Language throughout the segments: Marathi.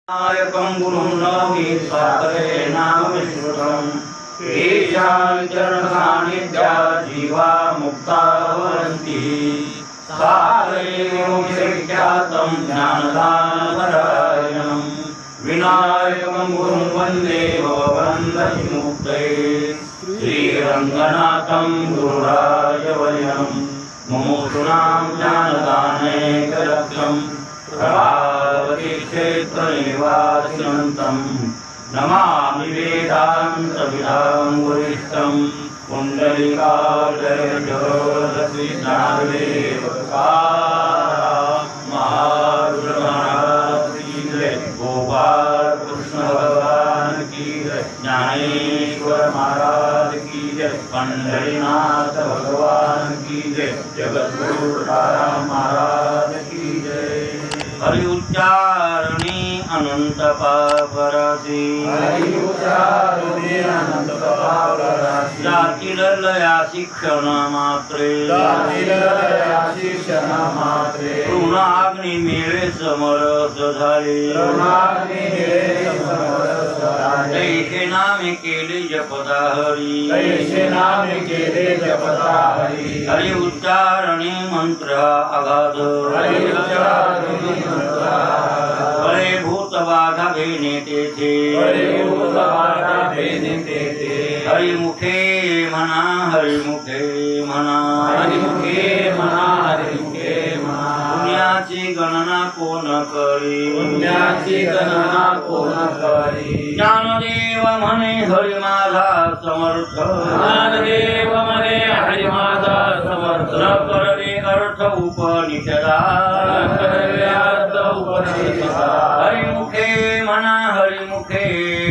नायकं गुरुं नौमि स्वातरे नाम विश्रुतम् येषां चरणसान्निध्यात् जीवा मुक्ता भवन्ति सारैर्विख्यातं ज्ञानदानपरायणं विनायकं गुरुं वन्दे भवबन्धविमुक्तये श्रीरङ्गनाथं गुरुराजवर्यं मुमुक्षूणां ज्ञानदानैकलक्ष्यं प्रभावती क्षेत्रनिवासिनं नमामि वेदान्तविदां वरिष्ठं महारुद्र की जय, गोपाल कृष्ण भगवान की जय, ज्ञानेश्वर महाराज की जय, पंढरीनाथ भगवान की जय, जगद्गुरु तुकाराम महाराज की जय। हरि उच्चारणी अनंत पापराशी, हरि उच्चारणी अनंत पापराशी, जातील लया शिक्षण मात्रे, जातील लया शिक्षण मात्रे, ऋणाग्नी मेळे समरस झाले, ऋणाग्नी मेळे समरस झाले, तैसे नामे केले जपता हरी, तैसे नामे केले जपता हरी, हरि उच्चारणी मंत्र अगाध, हरि उच्चारणी मंत्र बळे भूत बाधा भेने तेथे, हरि भूत बाधा भेने तेथे, हरि मुखे म्हणा, हरि मुखे म्हणा, हरि मुखे म्हणा, हरि मुखे म्हणा, पुण्याची गणना कोण करी, पुण्याची गणना कोण करी, ज्ञानदेव म्हणे हरि माझा समर्थ, ज्ञानदेव म्हणे हरि माझा समर्थ, न करवे अर्थ उपनिषदा, हरि मुखे म्हणा, हरि मुखे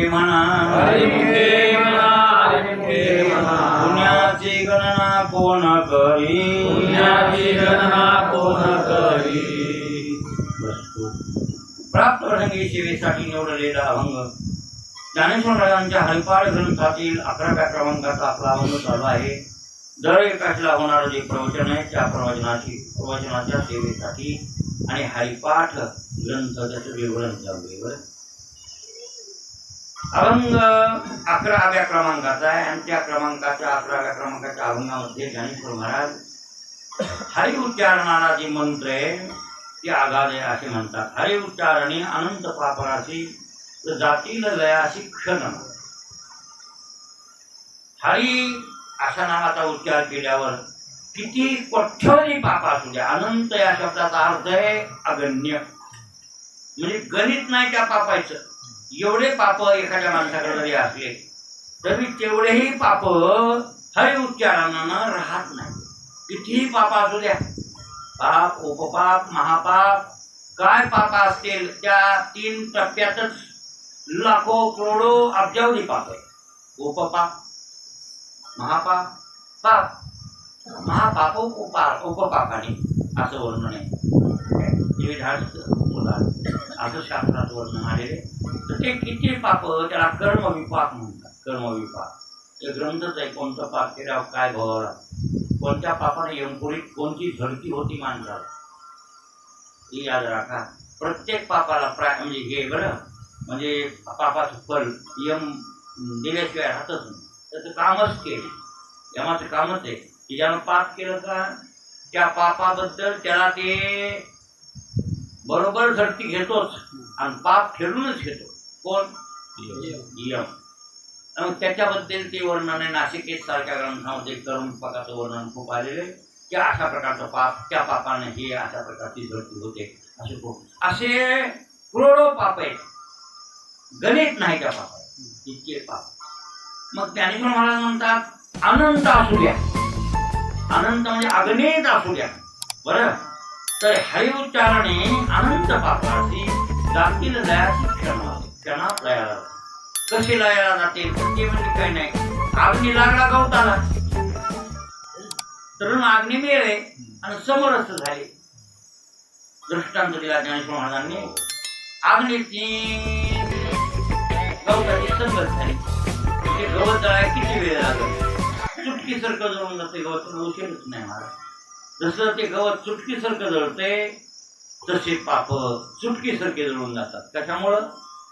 म्हणा, हरि मुखे म्हणा, हरि मुखे म्हणा, पुण्याची गणना कोण करी, पुण्याची गणना कोण करी। प्राप्त प्रसंगी सेवेसाठी निवडलेला अभंग ज्ञानेश्वर महाराजांच्या हरिपाठ ग्रंथातील 11व्या क्रमांकाचा आपला अभंग चालू आहे। दर एकाचला होणारं जे प्रवचन आहे त्या प्रवचनाच्या सेवेसाठी आणि हरिपाठ ग्रंथ त्याचं विवरण चालू आहे। बरं, अभंग 11व्या क्रमांकाचा आहे आणि त्या क्रमांकाच्या 11व्या क्रमांकाच्या अभंगामध्ये ज्ञानेश्वर महाराज हरि उच्चारणाला जे मंत्र आहे ते आगाध आहे असे म्हणतात। हरि उच्चारणे अनंत पापराशी, जातील लयाशी क्षण। हरी अशा नावाचा उच्चार केल्यावर किती कोट्यवधी पाप असू द्या, अनंत या शब्दाचा अर्थ आहे अगण्य, म्हणजे गणित नाही त्या पापाचं। एवढे पाप एखाद्या माणसाकडे जरी असले तरी तेवढेही पाप हरि उच्चारणानं राहत नाही। कितीही पाप असू द्या, पाप, उपपाप, महापाप, काय पाप असतील त्या 3 टप्प्यातच लाखो करोडो अब्जावधी पाप आहे। उपपाप, महापाप, पाप, महापाप उपपापाने असं वर्णन आहे। असं शास्त्रात वर्णन आलेले। तर ते किती पाप त्याला कर्मविपाक म्हणतात। कर्मविपाक हे ग्रंथच आहे, कोणतं पाप केल्यावर काय भोगावं, कोणत्या पापाने यमपुरीत कोणती झडती होती माणसाला, ही याद राखा। प्रत्येक पापाला म्हणजे हे बरं, म्हणजे पापाचं फल यम दिल्याशिवाय राहतच नाही। त्याचं कामच केलं, यमाचं कामच आहे की ज्यानं पाप केलं का त्या पापाबद्दल त्याला ते बरोबर झडती घेतोच आणि पाप फेडूनच घेतो। कोण? यम। मग त्याच्याबद्दल ते वर्णन आहे। नासिकेत सारख्या ग्रंथामध्ये कर्मपाकाचं वर्णन खूप आलेलं आहे की अशा प्रकारचं पाप, त्या पापाने हे अशा प्रकारची झडती होते, असे करोडो पाप आहेत, गणित नाही त्या पापात, इतके पाप। मग ज्ञानेश्वर महाराज म्हणतात अनंत असू द्या, अनंत म्हणजे अगणित असू द्या। बरं, तर हरि उच्चारणे अनंत पापाशी, जातील लयाशी क्षणात लयाला। कशी लयाला जाते ते म्हणजे काही नाही, अग्नी लागला गवताला तर अग्नी मिळे आणि समरस झाले। दृष्टांत दिला ज्ञानेश्वर महाराजांनी। अग्नीची गवताची संगत झाली, ते गवत जळायला किती वेळ लागला, चुटकीसारखं जळून जाते गवत, उशीरच नाही महाराज। जसं ते गवत चुटकीसारखं जळते तसे पाप चुटकीसारखे जळून जातात। कशामुळं?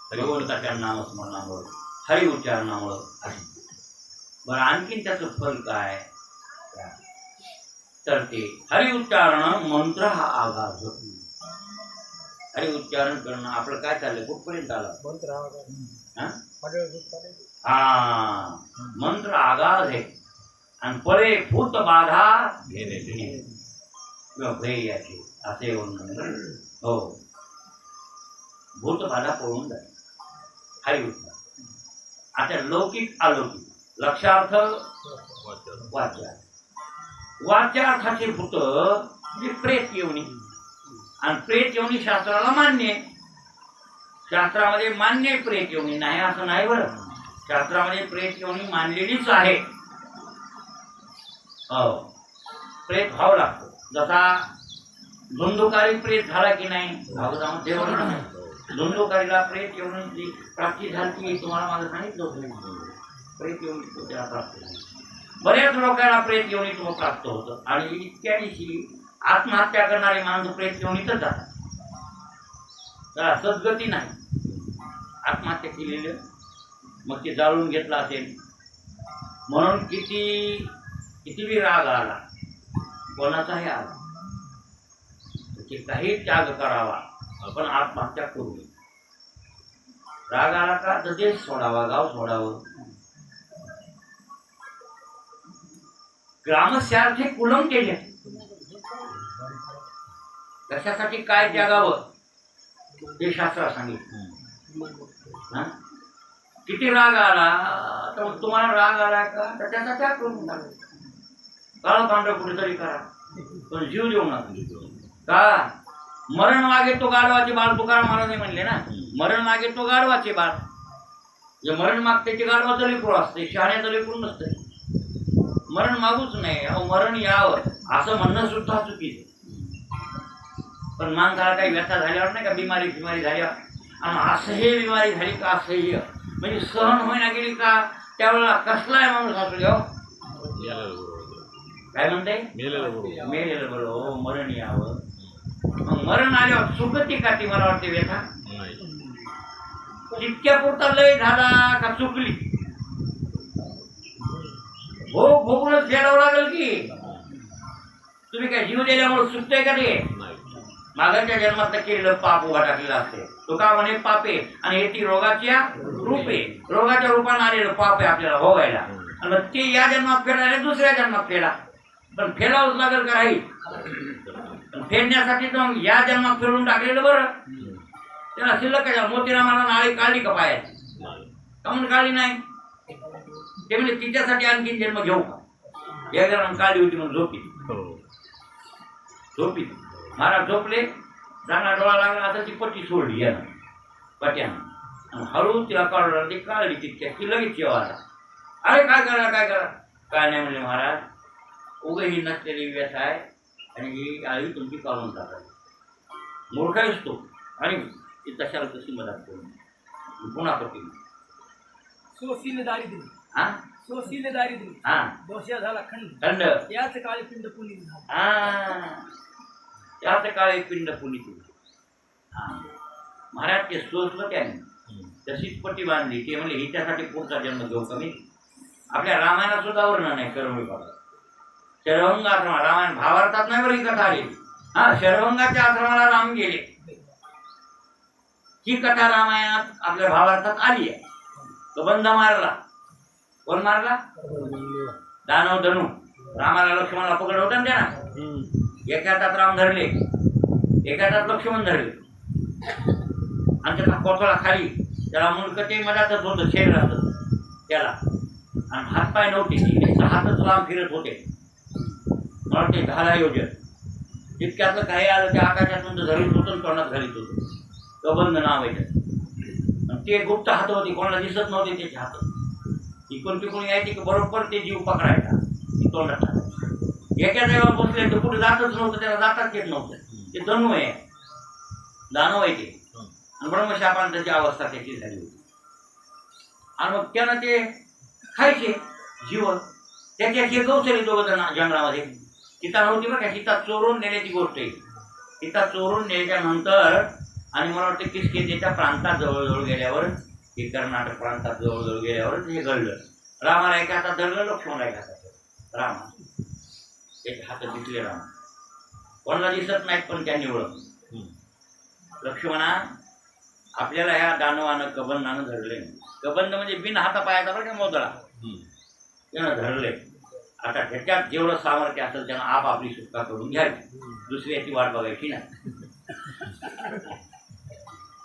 हरिवंताच्या नामस्मरणामुळं, हरि उच्चारणामुळं आहे. बरं, आणखीन त्याचं फल काय? तर ते हरि उच्चारण मंत्र हा आघात. हरि उच्चारण करणं आपलं काय चाललंय, कुठपर्यंत आलं? हा, मंत्र आगाध आहे आणि फळे भूत बाधा घेणे किंवा भय याचे असे वर्णन. हो, भूत बाधा पळून जाते हरि उच्चारण. आता लौकिक अलौकिक. लक्षार्थ वाच्यार्थ. वाच्यार्थाचे भूत म्हणजे प्रेत योनी, आणि प्रेत योनी शास्त्राला मान्य आहे. शास्त्रामध्ये मान्य आहे प्रेत योनी, नाही असं नाही बरं. शास्त्रामध्ये प्रेत योनी मानलेलीच आहे. हो, प्रेत व्हावं लागतं. जसा धुंदुकारी प्रेत झाला की नाही, भागवतामध्ये वर्णन आहे. धुंदुकारीला प्रेत योनीची प्राप्ती झाली, तुम्हाला माझं सांगितलं होतं. प्रेत योनी त्याला प्राप्त झाली. बऱ्याच लोकांना प्रेत योनीत प्राप्त होतं आणि इतक्या दिवशी आत्महत्या करणारे माणसं प्रेत योनीतच जातात. त्याला सद्गती नाही. आत्महत्या केलेलं मग ते जाळून घेतलं असेल म्हणून किती बी राग आला, कोणाचाही आला, त्याचे काही त्याग करावा, आपण आत्महत्या करू नये. राग आला का तर देश सोडावा, गाव सोडावं. ग्रामस्यार्थे कुलम केले. कशासाठी काय त्यागावं ते शास्त्रात सांगितलं. किती राग आला तर तुम्हाला राग आला का तर त्याचा त्याग करून टाका. काळं पांढरं कुठेतरी करा, पण जीव देऊ नका. का मरण मागे तो गाढवाचे बाळ, तुकाराम महाराज म्हणले ना, मरण मागे तो गाढवाचे बाळ. जे मरण मागते ते गाढवाचं लेकरू असते, शहाण्याचं लेकरू नसते. मरण मागूच नाही, अहो मरण यावं असं म्हणणं सुद्धा चुकीचं. पण माणसाला काही व्यथा झाल्यावर नाही का, बिमारी झाल्यावर, आणि असह्य बिमारी झाली का, असह्य म्हणजे सहन होईना गेली का, त्यावेळेला कसलाय माणूस असू द्या. काय म्हणते, मेलेलं बरोबर. हो, मरण यावं. मग मरण आल्यावर सुखती का ती, मला वाटते व्यथा तितक्या पुरता लय झाला का चुकली, भोगूनच फेडावं लागेल की. तुम्ही काय जीव दिल्यामुळे सुटतंय का ते? मागच्या जन्मात केलेलं पाप उभा टाकलेलं असते. तो का म्हणे पापे, आणि हे ती रोगाच्या रूपे, रोगाच्या रूपाने आलेलं पाप आहे आपल्याला भोगायला. आणि मग ते या जन्मात फेडायला दुसऱ्या जन्मात फेडा, पण फेडावंच लागेल का राहील. फेडण्यासाठी तर मग या जन्मात फिरून टाकलेलं बरं. त्याला शिल्लक काय, मोतीरामाला नाळी काढली का पायात, का म्हणून काढली नाही. ते म्हणजे तिच्यासाठी आणखीन जन्म घेऊ का, या जन्म काढली होती म्हणून झोपी. महाराज झोपले, चांगला डोळा लागला आता ती पट्टी सोडली यानं पट्यानं, आणि हळू तिला काढला, ती काढली तितक्या की लगेच जेव्हा आला. अरे काय करा काय नाही म्हणले महाराज, उगे ही नसलेली व्यथा आहे आणि ही आळी तुमची काढून टाकावी. मूर्ख असतो आणि ती तशाला तशी मदत करून पुन्हा पट्टी सोशील दारिद्र्य, हा सोशील दारिद्र्य, हा दोषा झाला खंड, याच काळी पिंड पुनीत झाला. हा, त्याच काळी पिंड पुनीत. हा, महाराज ते सोचलं त्याने, तशीच पट्टी बांधली. ते म्हणजे हिच्यासाठी पुढचा जन्म घेऊ कमी. आपल्या रामायणात सुद्धा वर्णन आहे कर्मयोग. शरभंग आश्रमात, रामायण भावार्थात नाही बरं ही कथा आली. हा, शरभंगाच्या आश्रमाला राम गेले, ही कथा रामायणात आपल्या भावार्थात आली आहे. तो बंध मारला, कोण मारला? दानव धनु. रामाला लक्ष्मणाला पकड होता ना त्याला, एका हातात राम धरले, एका हातात लक्ष्मण धरले, आणि त्याचा कोथळा खाली, त्याला मुंडकटे मधातच होतं शरीरात त्याला, आणि हातपाय नव्हते, हातच राम फिरत होते. मला वाटते 10 योजन. तितक्यातलं काही आलं ते आकाशातून धरीत होतं, तोंडात घालीत होतं. तो बंद नाव आहे त्याचं. ते गुप्त हात होते, कोणाला दिसत नव्हते त्याचे हात. इकडून तिकडून यायचे की बरोबर ते जीव पकडायचा, तोंडात टाकायचा. एका जागेवर बसले तर कुठे जातच नव्हतं, त्याला जाताच येत नव्हतं. ते धनु आहे, दानव आहे ते, आणि ब्रह्मशापान त्याची अवस्था त्याची झाली होती. आणि मग त्यानं ते खायचे जीवन. त्याचे गवसले दोघं जण जंगलामध्ये. सीता नव्हती बरं का, सीता चोरून नेण्याची गोष्ट आहे. सीता चोरून नेल्याच्यानंतर आणि मला वाटतं किसकिंधेच्या प्रांतात जवळजवळ गेल्यावर, हे कर्नाटक प्रांतात जवळजवळ गेल्यावर हे घडलं. रामाला एका हातात धरलं, लक्ष्मणला एका हातात. राम एक हात दिसले राम, कोणाला दिसत नाहीत पण त्यांनी ओळखलं. लक्ष्मणा, आपल्याला ह्या दानवानं कबंधानं धरले. कबंध म्हणजे बिन हातापायाचा बरं का मोदळा, त्यानं धरले. आता त्याच्यात जेवढं सामर्थ्य असेल त्यानं आपापली सुटका करून घ्यावी, दुसऱ्याची वाट बघायची नाही.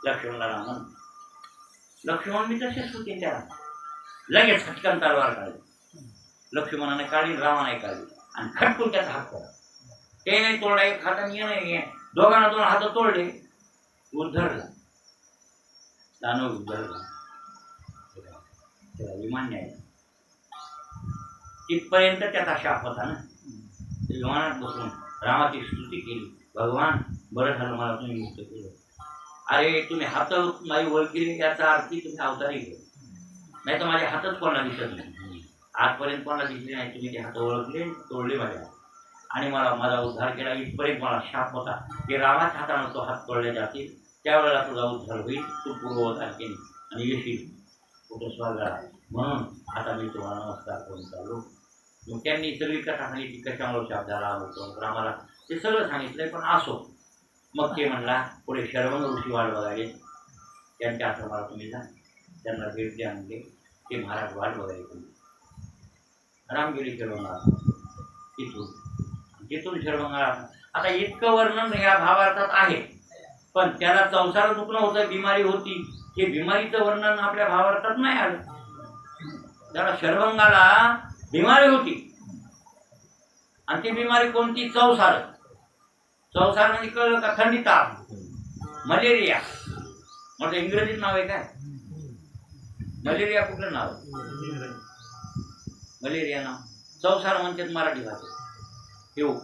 लक्ष्मणला म्हण, लक्ष्मण मी तसेच होते त्याला लगेच खटकन तलवार काढली. लक्ष्मणाने काढली, रामाने काढली आणि खटकून त्याचा हात पडला. ते नाही तोडला, एक हाताने ये नाही, दोघांना दोन हात तोडले. उद्धरला, दानव उद्धरला. त्याला विमान न्यायला तिथपर्यंत त्याचा शाप होता ना. विमानात बसून रामाची स्तुती केली. भगवान, बरं झालं मला तुम्ही मुक्त केलं. अरे तुम्ही हात माझी ओळखली याचा अर्थ तुम्ही अवतारी केलं, नाही तर माझे हातच कोणाला दिसत नाही. आजपर्यंत कोणाला दिसले नाही, तुम्ही ते हात ओळखले, तोडले माझ्या आणि मला माझा उद्धार केला. इथपर्यंत मला शाप होता की रामाच्या हातानं तो हात तोडले जातील, त्यावेळेला तुझा उद्धार होईल, तू पूर्ववत केली आणि येशील कुठं स्वर्गाला. म्हणून आता मी तुम्हाला नमस्कार करून चाललो. मग त्यांनी सगळी कथा सांगितली, कशामुळे शाप झाला होतो रामाला, ते सगळं सांगितलंय. पण असो, मग ते म्हणला पुढे शरवंग ऋषी वाट बघायले. त्यांच्या आश्रमाला तुम्ही जा, त्यांना भेट द्या आणले. ते महाराज वाट बघायचे. राम गेले शरवंगाला, तिथून शरवंगाला. आता इतकं वर्णन ह्या भावार्थात आहे, पण त्याला संसार दुखणं होतं, बिमारी होती, हे बिमारीचं वर्णन आपल्या भावार्थात नाही आलं. त्याला शरवंगाला बिमारी होती आणि ती बिमारी कोणती? चौसार. चौसार म्हणजे कळलं का? थंडी, ताप, मलेरिया. म्हणजे इंग्रजीत नाव आहे काय? मलेरिया कुठलं नाव? मलेरिया नाव. चौसार म्हणतात मराठी भाषेत. येऊ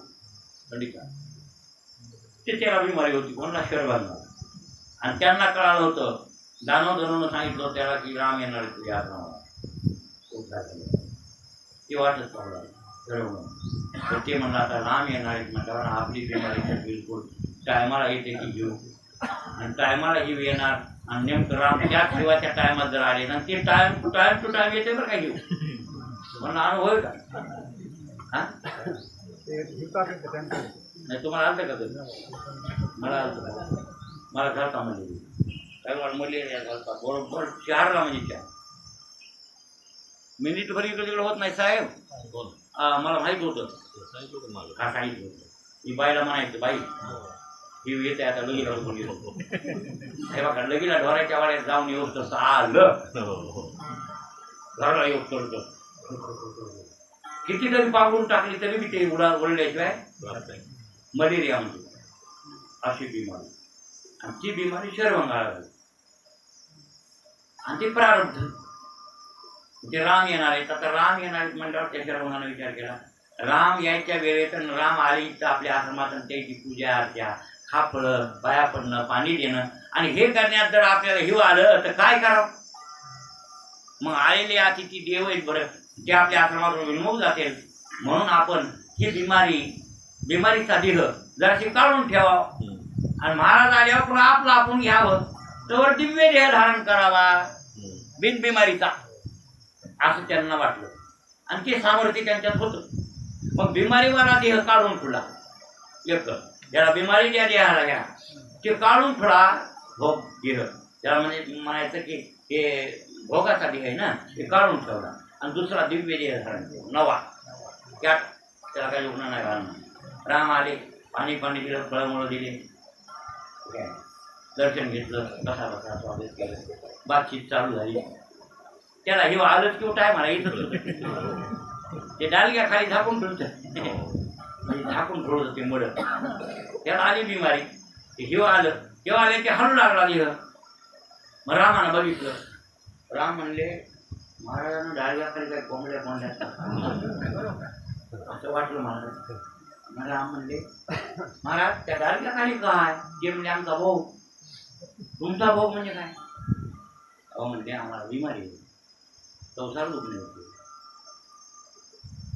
थंडी, ताप, ते त्याला बिमारी होती. कोणाला? शरवंगाला. आणि त्यांना कळालं होतं, दानव सांगितलं त्याला की राम येणार तुझ्या आश्रमाला. ते वाटत पाहला तर ते म्हणलं आता राम येणार म्हटल्यावर आपली बिमारी बिलकुल टायमाला येते की घेऊ, आणि टायमाला ही येणार. आणि नेमकं राम त्याच शिवाच्या टायमात जर आले ना, ते टाइम टू टाइम येते बरं काय घेऊ. म्हणलं अनुभव का? हा नाही तुम्हाला आलं का? मला आलं, मला झालता मलेरिया. काय मलेरिया झालता बरोबर 4ला म्हणजे 4 मिनिटभर इकडे तिकडे होत नाही साहेब. मला माहित होतं, हा सांगितलं होतं. मी बाईला म्हणायचं, बाई ही येते आता लगीला उठून येतो. हे बघा लगीला ढोराच्या वाड्यात जाऊन येऊ तसं आलं, घराला येऊ करतो. कितीतरी पांघरून टाकली तरी मी ते उडल्याशिवाय मलेरिया म्हणतो अशी बिमारी. आणि ती बिमारी शरवंगाला झाली आणि ती प्रारब्ध. ते राम येणार आहेत. आता राम येणार आहेत म्हणल्यावर त्या शरवंगाने विचार केला, राम यायच्या वेळेत राम आली तर आपल्या आश्रमात त्याची पूजा अर्चा, खापडं, पाया पडणं, पाणी देणं, आणि हे करण्यात जर आपल्याला हिव आलं तर काय करावं? मग आलेले अतिथी देव आहेत बरं, ते आपल्या आश्रमातून विनमुख जातील. म्हणून आपण ही बिमारीचा देह जराशी काढून ठेवावं आणि महाराज आल्यावर पुन्हा आपलं आपण घ्यावं, तर दिव्य देह धारण करावा बिन बिमारीचा, असं त्यांना वाटलं. आणि ते सामर्थ्य त्यांच्यात होतं. मग बिमारीवाला देह काढून ठेवला. एक ज्याला बिमारी ज्या देहाला घ्या ते काढून ठेवला भोग देह, त्याला म्हणजे म्हणायचं की हे भोगाचा देह आहे ना, ते काढून ठेवला. आणि दुसरा दिव्य देह धारण केला नवा, त्याला काही उघडं नाही घालणार. राम आले, पाणी दिलं, फळमुळं दिले, दर्शन घेतलं, कसा स्वागत केलं, बातचीत चालू झाली. त्याला हे आलंच किंवा काय म्हणा इथं ते डालग्या खाली झाकून ठेवतं, झाकून ठेवलं ते मड. त्याला आली बिमारी, ते हिव आलं, तेव्हा आले ते हलू लागला देह. मग रामानं बघितलं. राम म्हणले, महाराजांना डालग्या खाली काय कोंबड्या असं वाटलं महाराज. मग राम म्हणले, महाराज त्या डालग्या खाली काय? ते म्हणजे आमचा भाऊ. तुमचा भाऊ म्हणजे काय? अहो म्हणजे आम्हाला बिमारी आहे, संसार दुखणे होते.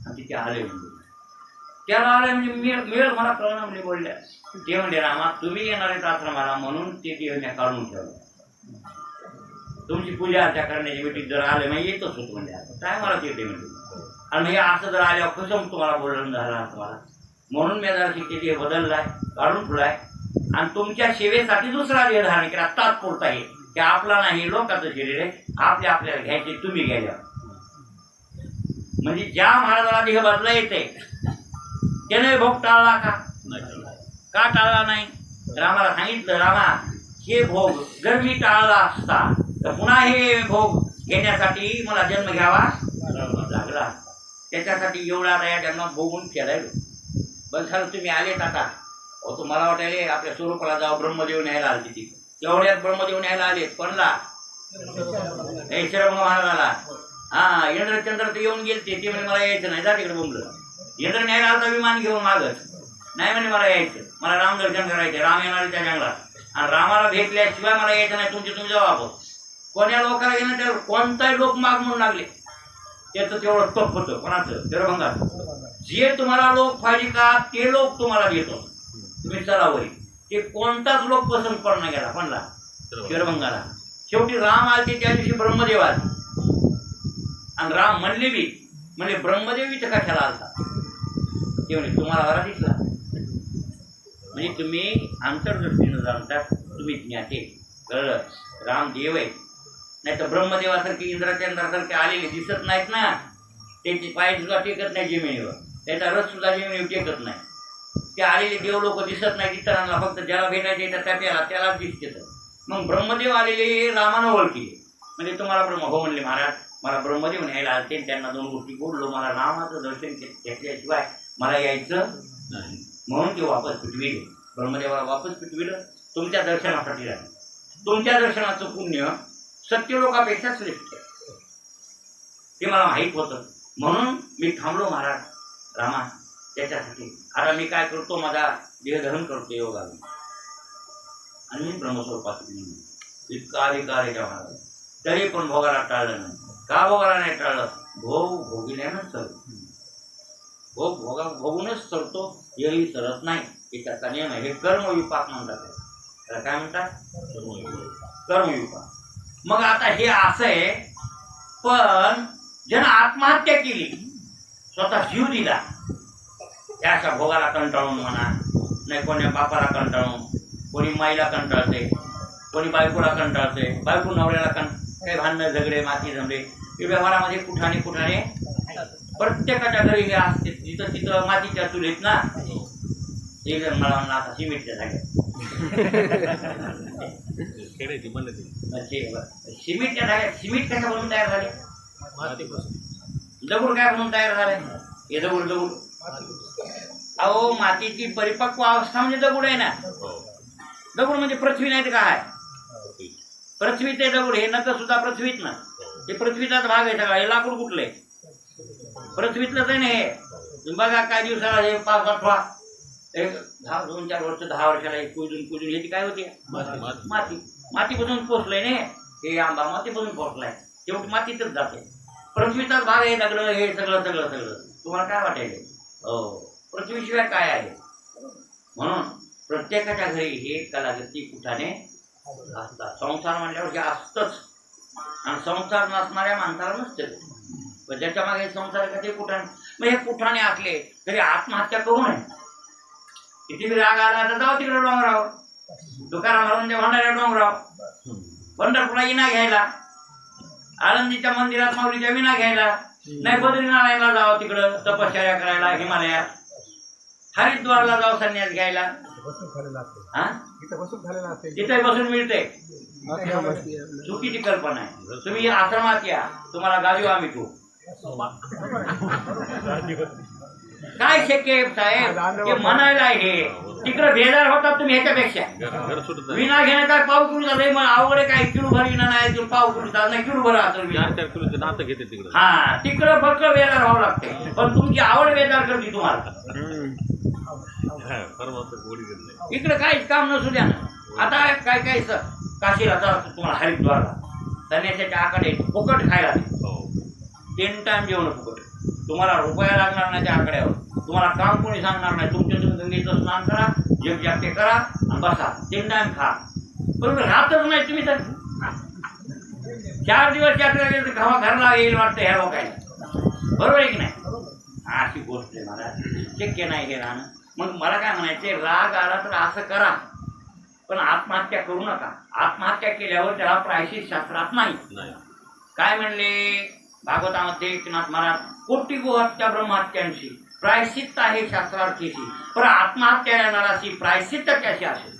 आणि तिथे आले म्हणजे त्याला आलं म्हणजे मेळ मला कळणं म्हणजे बोलल्या ते म्हणजे रामा तुम्ही येणार आहेत आश्रमाला म्हणून ते देवण्या काढून ठेवलं. तुमची पूजा अर्चा करण्याची मीटिंग जर आले मग येतच होतो म्हणजे आता काय मला ते म्हणजे आणि म्हणजे असं जर आल्यावर कसं तुम्हाला बोलणं झालं तुम्हाला म्हणून मी जरा शिकेचे बदललाय काढून ठेवलाय आणि तुमच्या सेवेसाठी दुसरा देह धारण केला तात्पुरता आहे की आपला नाही लोकांचं शरीर आहे आपल्याला घ्यायचे तुम्ही घ्यायला. म्हणजे ज्या महाराजाला देह बदला येते त्याने भोग टाळला का टाळला नाही. रामाला सांगितलं रामा हे भोग जर मी टाळला असता तर पुन्हा हे भोग घेण्यासाठी मला जन्म घ्यावा लागला. त्याच्यासाठी एवढा या जन्मात भोगून केलाय. बस झालं तुम्ही आलेत आता. अहो तुम्हाला वाटायले आपल्या स्वरूपाला जाऊ ब्रह्मदेव न्यायला आले तिथे एवढ्यात ब्रह्मदेव न्यायला आलेत कोणला हे श्रवण महाराजाला. हा इंद्रचंद्र तर येऊन गेलते ते म्हणे मला यायचं नाही जा तिकडे बोंबलं. इंद्र न्यायला आलता विमान घेऊन मागत नाही म्हणे मला यायचं मला रामदर्शन करायचं राम येणार त्या जंगलात आणि रामाला भेटल्याशिवाय मला यायचं नाही तुमचे तुम्ही जाऊ आपण. कोण्या लोकांना येणं त्यावर कोणताही लोक माग म्हणून लागले त्याचं तेवढं तप होतं कोणाचं दरभंगाचं. जे तुम्हाला लोक पाहिजे का ते लोक तुम्हाला देतो तुम्ही चलावरी ते कोणताच लोक पसंत पडणं गेला कोणला दरभंगाला. शेवटी राम आलते त्या दिवशी ब्रह्मदेव आले आणि राम म्हणले बी म्हणजे ब्रह्मदेव इथं कशाला आलता ते म्हणे तुम्हाला हरा दिसला म्हणजे तुम्ही आंतरदृष्टीनं जाणता तुम्ही ज्ञाते कळलं. राम देव आहे नाही तर ब्रह्मदेवासारखे इंद्रचंद्रासारखे आलेले दिसत नाहीत ना. त्यांचे पाय सुद्धा टेकत नाही जमिनीवर त्याचा रस सुद्धा जमिनीवर टेकत नाही. ते आलेले देव लोक दिसत नाही इतरांना फक्त ज्याला भेटायचे त्या टप्प्याला त्यालाच दिसते. मग ब्रह्मदेव आलेले रामानं ओळखले म्हणजे तुम्हाला ब्रह्म हो म्हणले महाराज मला ब्रह्मदेव न्यायला आलते त्यांना दोन गोष्टी बोललो मला रामाचं दर्शन घेतल्याशिवाय मला यायचं नाही म्हणून ते वापस पिटविले. ब्रह्मदेवाला वापस पिटविलं तुमच्या दर्शनासाठी राहिलं. तुमच्या दर्शनाचं पुण्य सत्य लोकांपेक्षा श्रेष्ठ ते मला माहीत होतं म्हणून मी थांबलो महाराज रामा त्याच्यासाठी. आता मी काय करतो माझा देहधरण करतो योगाने आणि मी ब्रह्मस्वरूपात इतका अधिकार आहे महाराज तरी पण भोगाला टाळलं नाही. का भोगाला नाही टाळलं भोग भोगिल्यानंच सरतो भोग भोगूनच सरतो हेही सरत नाही हे त्याचा नियम आहे. हे कर्मविपाक म्हणतात त्याला काय म्हणतात कर्मविपाक. मग आता हे असं आहे पण ज्यानं आत्महत्या केली स्वतः जीव दिला त्या अशा भोगाला कंटाळून म्हणा नाही कोणी बापाला कंटाळून कोणी माईला कंटाळते कोणी बायकोला कंटाळते बायको नवऱ्याला काही भांडणं झगडे माती जमले हे व्यवहारामध्ये कुठाने प्रत्येकाच्या घरी हे असते. तिथं तिथं मातीच्या चुलीत ना एक जण मला म्हणलं आता सिमेंटच्या जागेत सिमेंटच्या जागेत सिमेंट कशा बनवून तयार झाले दगड काय म्हणून तयार झाले हे दगड अहो मातीची परिपक्व अवस्था म्हणजे दगड आहे ना. दगड म्हणजे पृथ्वी नाही तर काय पृथ्वी ते दगड हे नका सुद्धा पृथ्वीत ना ते पृथ्वीचाच भाग आहे सगळा. हे लाकूड कुठलं आहे पृथ्वीतलंच आहे ना हे. बघा काय दिवसाला हे 5-8 एक 2-4 वर्ष 10 वर्षाला हे कुजून ह्याची काय होती मातीपासून पोचलंय ना हे आंबा मातीपासून पोचलाय शेवटी मातीतच जाते. पृथ्वीचाच भाग आहे दगड हे सगळं तुम्हाला काय वाटेल हो पृथ्वीशिवाय काय आहे. म्हणून प्रत्येकाच्या घरी हे कलागती कुठाने असतात. संसार म्हणल्यावर हे असतंच आणि संसार नसणाऱ्या माणसाला नसते पण ज्याच्या मागे संसार का ते कुठाने मग हे कुठाने असले तरी आत्महत्या करू नये. किती बी राग आला तर जाऊ तिकडे डोंगराव तुकाराम भांडाऱ्या डोंगराव पंढरपूरला विना घ्यायला आळंदीच्या मंदिरात माऊलीच्या विना घ्यायला नाही बद्रीनारायणला जावं तिकडं तपश्चर्या करायला हिमालयात हरिद्वारला जावं संन्यास घ्यायला तिथे बसून मिळते. चुकीची कल्पना आहे. तुम्ही आश्रमात या तुम्हाला गावी आम्ही तू काय शक्य साहेब हे म्हणायला हे तिकडे बेजार होतात तुम्ही ह्याच्यापेक्षा विना घेणं काय पाव किलो लय मग अवघड काय किलो भर विना नाही पाव किलो नाही किलो भर नातं घेते तिकडे हा तिकडं फक्त बेजार व्हावं लागते पण तुमची आवड बेजार करते तुम्हाला इकडे काहीच काम नसू द्या ना. आता काय काशीला जातो तुम्हाला हरिद्वारला संन्यासाच्या आकडे फुकट खायला 10 टाइम जेवण फुकट तुम्हाला रुपया लागणार नाही त्या आकड्यावर तुम्हाला काम कोणी सांगणार नाही. तुमच्या तुम्ही गंगेचं स्नान करा, जगजागते करा आणि बसा, 3 टाइम खा. बरोबर राहतच नाही तुम्ही तर. 4 दिवस यात्रा गेली तर खावा घरला येईल वाटतं ह्या लोकांना. बरोबर आहे की नाही? अशी गोष्ट आहे महाराज, शक्य नाही हे राहणं. मग मला काय म्हणायचे, राग आला तर असं करा पण आत्महत्या करू नका. आत्महत्या केल्यावर त्याला प्रायश्चित शास्त्रात नाही. काय म्हणले भागवतामध्ये एकनाथ महाराज, कोटी गोहत्या ब्रह्महत्यांशी प्रायश्चित्त आहे शास्त्रार्थीशी, पण आत्महत्या येणाराशी प्रायश्चित्त कशी असेल?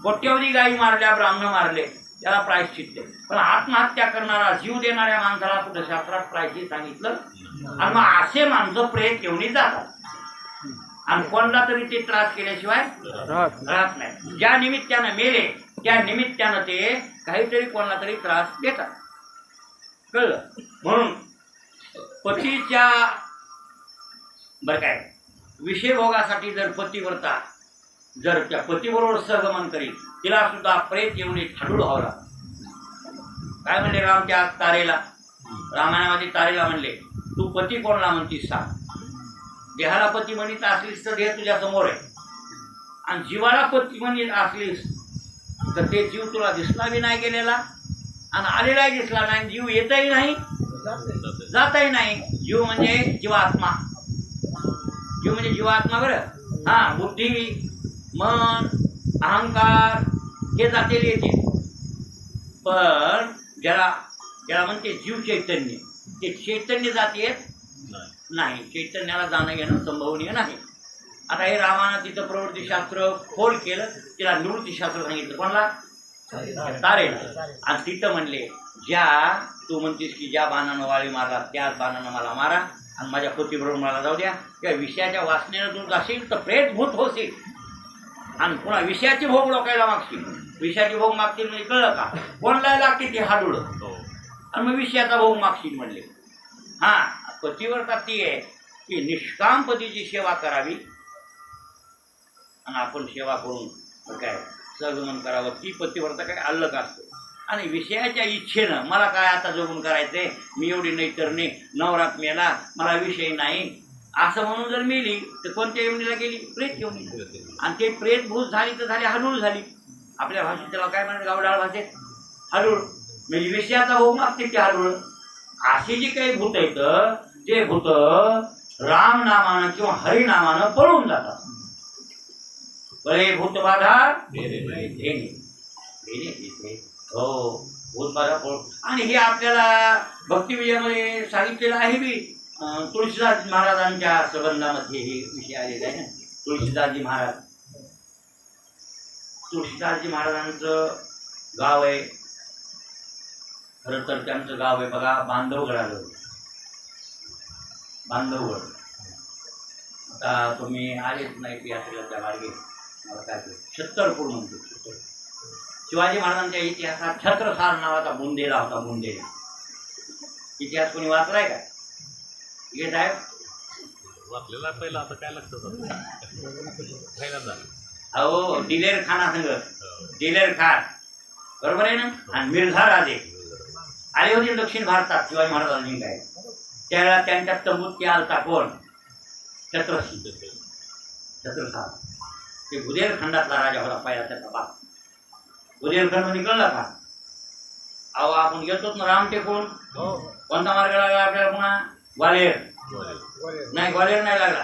कोट्यवधी गायी मारल्या, ब्राह्मण मारले, त्याला प्रायश्चित्त, पण आत्महत्या करणारा जीव देणाऱ्या माणसाला कुठं शास्त्रात प्रायश्चित्त सांगितलं? आणि मग असे माणसं प्रेत घेऊन जातात आणि कोणला तरी ते त्रास केल्याशिवाय राहत नाही. ज्या निमित्तानं मेले त्या निमित्तानं ते काहीतरी कोणाला तरी त्रास देतात. कळलं? म्हणून पतीच्या बरं काय विषयभोगासाठी जर पतिव्रता जर त्या पतीबरोबर सहगमन करील, तिला सुद्धा प्रेत येऊन एक हाडूळ व्हावला. काय म्हणले राम त्या तारेला, रामायणामध्ये तारेला म्हणले, तू पती कोणाला म्हणतीस सांग. देहाला पती म्हणत असलीस तर देह तुझ्या समोर आहे, आणि जीवाला पती म्हणत असलीस तर ते जीव तुला दिसला बी नाही गेलेला आणि आलेलाही दिसला नाही. जीव येतही नाही, जातही नाही. जीव म्हणजे जीवात्मा. जीव म्हणजे जीवात्मा. बरं हा, बुद्धी, मन, अहंकार हे जातेले येते, पण ज्याला म्हणते जीव चैतन्य, ते चैतन्य जात येत नाही. चैतन्याला जाणं घेणं संभवनीय नाही. आता हे रामानं तिथं प्रवृत्तीशास्त्र खोल केलं, तिला निवृत्तीशास्त्र सांगितलं. कोणाला? तारेला. आणि तिथं म्हणले, ज्या तू म्हणतीस की ज्या बाणानं वाळी मारला त्याच बाणानं मला मारा आणि माझ्या पतीबरोबर मला जाऊ द्या. त्या विषयाच्या वासनेनं तू जाशील तर प्रेतभूत होशील आणि पुन्हा विषयाची भोग लोकायला मागशील. विषयाची भोग मागतील म्हणजे कळलं का? कोणाला लागते ते हाडूळ आणि मग विषयाचा भोग मागशील म्हणले. हां, पतिव्रता ती आहे की निष्काम पतीची सेवा करावी आणि आपण सेवा करून काय सहगमन करावं. ती पतिव्रता काय अल्लग असतो. आणि विषयाच्या इच्छेनं मला काय आता जगून करायचंय, मी एवढी नाही तर नाही, नवरात मेला, मला विषय नाही असं म्हणून जर मेली तर कोणत्या योनीला गेली? प्रेत योनी. आणि ते प्रेतभूत झाली तर झाली हाडूळ झाली. आपल्या भाषेत त्याला काय म्हणतात, गावडाळ भाषेत हाडूळ म्हणजे विषयाचा भोग मागते ते हाडूळ. अशी जी काही भूत आहेत ते भूत राम नामानं किंवा हरिनामानं पळून जातात. बरे भूत बाधा हो, भूत बाधा पळून. आणि हे आपल्याला भक्तिविजयामध्ये सांगितलेलं आहे बी. तुळशीदास महाराजांच्या संबंधामध्ये हे विषय आलेले आहे ना. तुळशीदासजी महाराजांचं गाव आहे. खरं तर त्यांचं गाव आहे बघा बांधवगडाजवळ. बांधवगड. आता तुम्ही आलेच नाही यात्रेला त्या मार्गे, मला काय छत्तरपूर म्हणतो. शिवाजी महाराजांच्या इतिहासात छत्रसाल नावाचा बुंदेला होता. बुंदेला इतिहास कोणी वाचलाय का? हे साहेब वाचलेला पहिला, आता काय लक्षात अहो, दिलेर खाना संघ, दिलेर खान बरोबर आहे ना. आणि मिर्झा राजे आले होते दक्षिण भारतात शिवाजी महाराजांनी. काय त्यावेळेला त्यांच्या तंबूत ते आलता कोण? छत्रसाल. ते बुदेलखंडातला राजा होता पहिला, त्याचा बाप. बुदेलखंड म्हणजे कळलं का? अहो, आपण गेलतोच ना राम टेकून. कोणता मार्ग लागला आपल्याला? पुन्हा ग्वाल्हेर नाही, ग्वाल्हेर नाही लागला.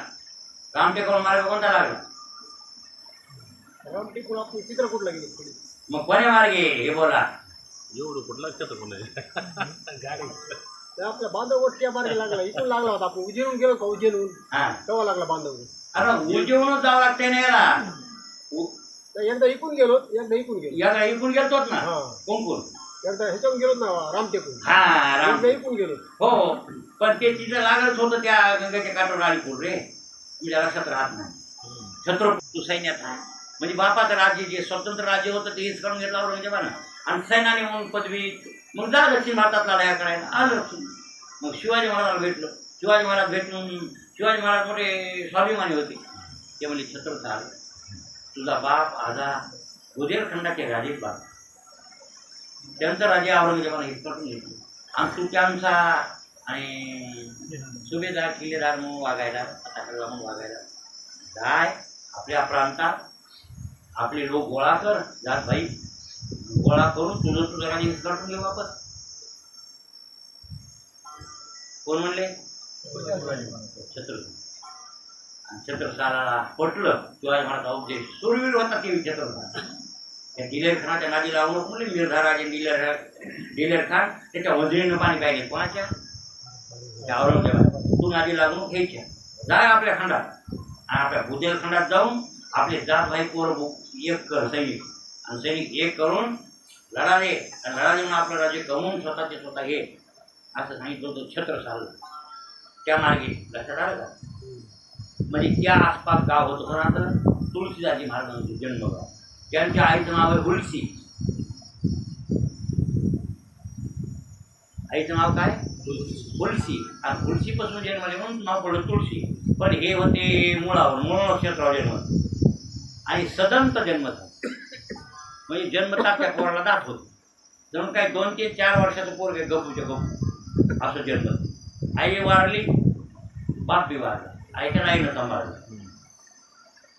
राम टेकून मार्ग कोणता लागला? चित्रकूटला गेले. मग कोण्या मार्गे हे बोला? एवढं कुठं लक्षात गाडी आपल्या बांधवगडच्या मार्गे लागला. इथून लागला होता. आपण उज्जैनहून गेलो का? उज्जैनहून तेव्हा लागला बांधवगड. अरे उज्जैनहूनच जावं लागते ना याला. एकदा इकून गेलो, एकदा इकून गेलो. याला इकून गेलतोच ना. कोण कोण? एकदा ह्याच्याहून गेलो ना रामटेकून. हा, राम एकदा इकून गेलो. हो, पण ते तिथं लागत होतं त्या गंगेच्या काठावर आलीपूर रे. तुझ्या लक्षात राहत नाही. छत्रपती सैन्यात आहे म्हणजे बापाचं राज्य जे स्वतंत्र राज्य होतं ते हिच करून घेतलं औरंगजेबानं. आणि सैन्याने म्हणून पदवी मग जा दक्षिण भारतातला लढाया करायला आलं. मग शिवाजी महाराजांना भेटलं. शिवाजी महाराज भेटून शिवाजी महाराज मोठे स्वाभिमानी होते. ते म्हणजे छत्रसाल तुझा बाप आजा बुदेलखंडाचे राजे बाप, त्यांचं राज्य औरंगजेबानं हिसकावून घेतलं आणि तू त्यांचा आणि सुभेदार किल्लेदार म्हणून वागायला, आता म्हणून वागायला. काय आपल्या प्रांतात आपले लोक गोळा कर, जात भाई गोळा करून तुझं राजे काढून घे वापस. कोण म्हणले? छत्रसाल. आणि छत्रसाला पटलं शिवाजी महाराजांचा उपदेश. सुरवीर होता ते छत्रसाल. त्या दिलेर खानाच्या नादी लावून म्हणले मिर्झा राजे दिलेर खान त्याच्या वजिरीनं पाणी पाहिजे. कोणाच्या? त्या औरंगजेबा. तू नादी लागून घ्यायच्या, जाय आपल्या खंडात आणि आपल्या बुंदेलखंडात जाऊन आपले जात भाई पोर एक कर सैनिक, आणि सैनिक एक करून लढा दे, आणि लढा देऊन आपलं राज्य कमवून स्वतःचे स्वतः घे, असं सांगितलं होतं छत्रसाल. त्या मार्गे लक्षात आलं का? म्हणजे त्या आसपास गाव होतं कोणाचं? तुळशीदाजी महाराजांचं जन्मगाव. त्यांच्या आईचं नाव आहे हुलसी. आईचं नाव काय? हुलसी. आणि हुलसीपासून जन्मले म्हणून नाव पडलं तुळशी. पण हे होते मुळावर, मूळ नक्षत्रावर जन्म, आणि सदंत जन्म झाला. म्हणजे जन्मतात त्या पोराला दात होत. जणू काय 2 ते 4 वर्षाचं पोर काय गपूच्या गपू असं जन्म. आई वारली, बाप बी वारला, आईच्या आईनं सांभाळलं.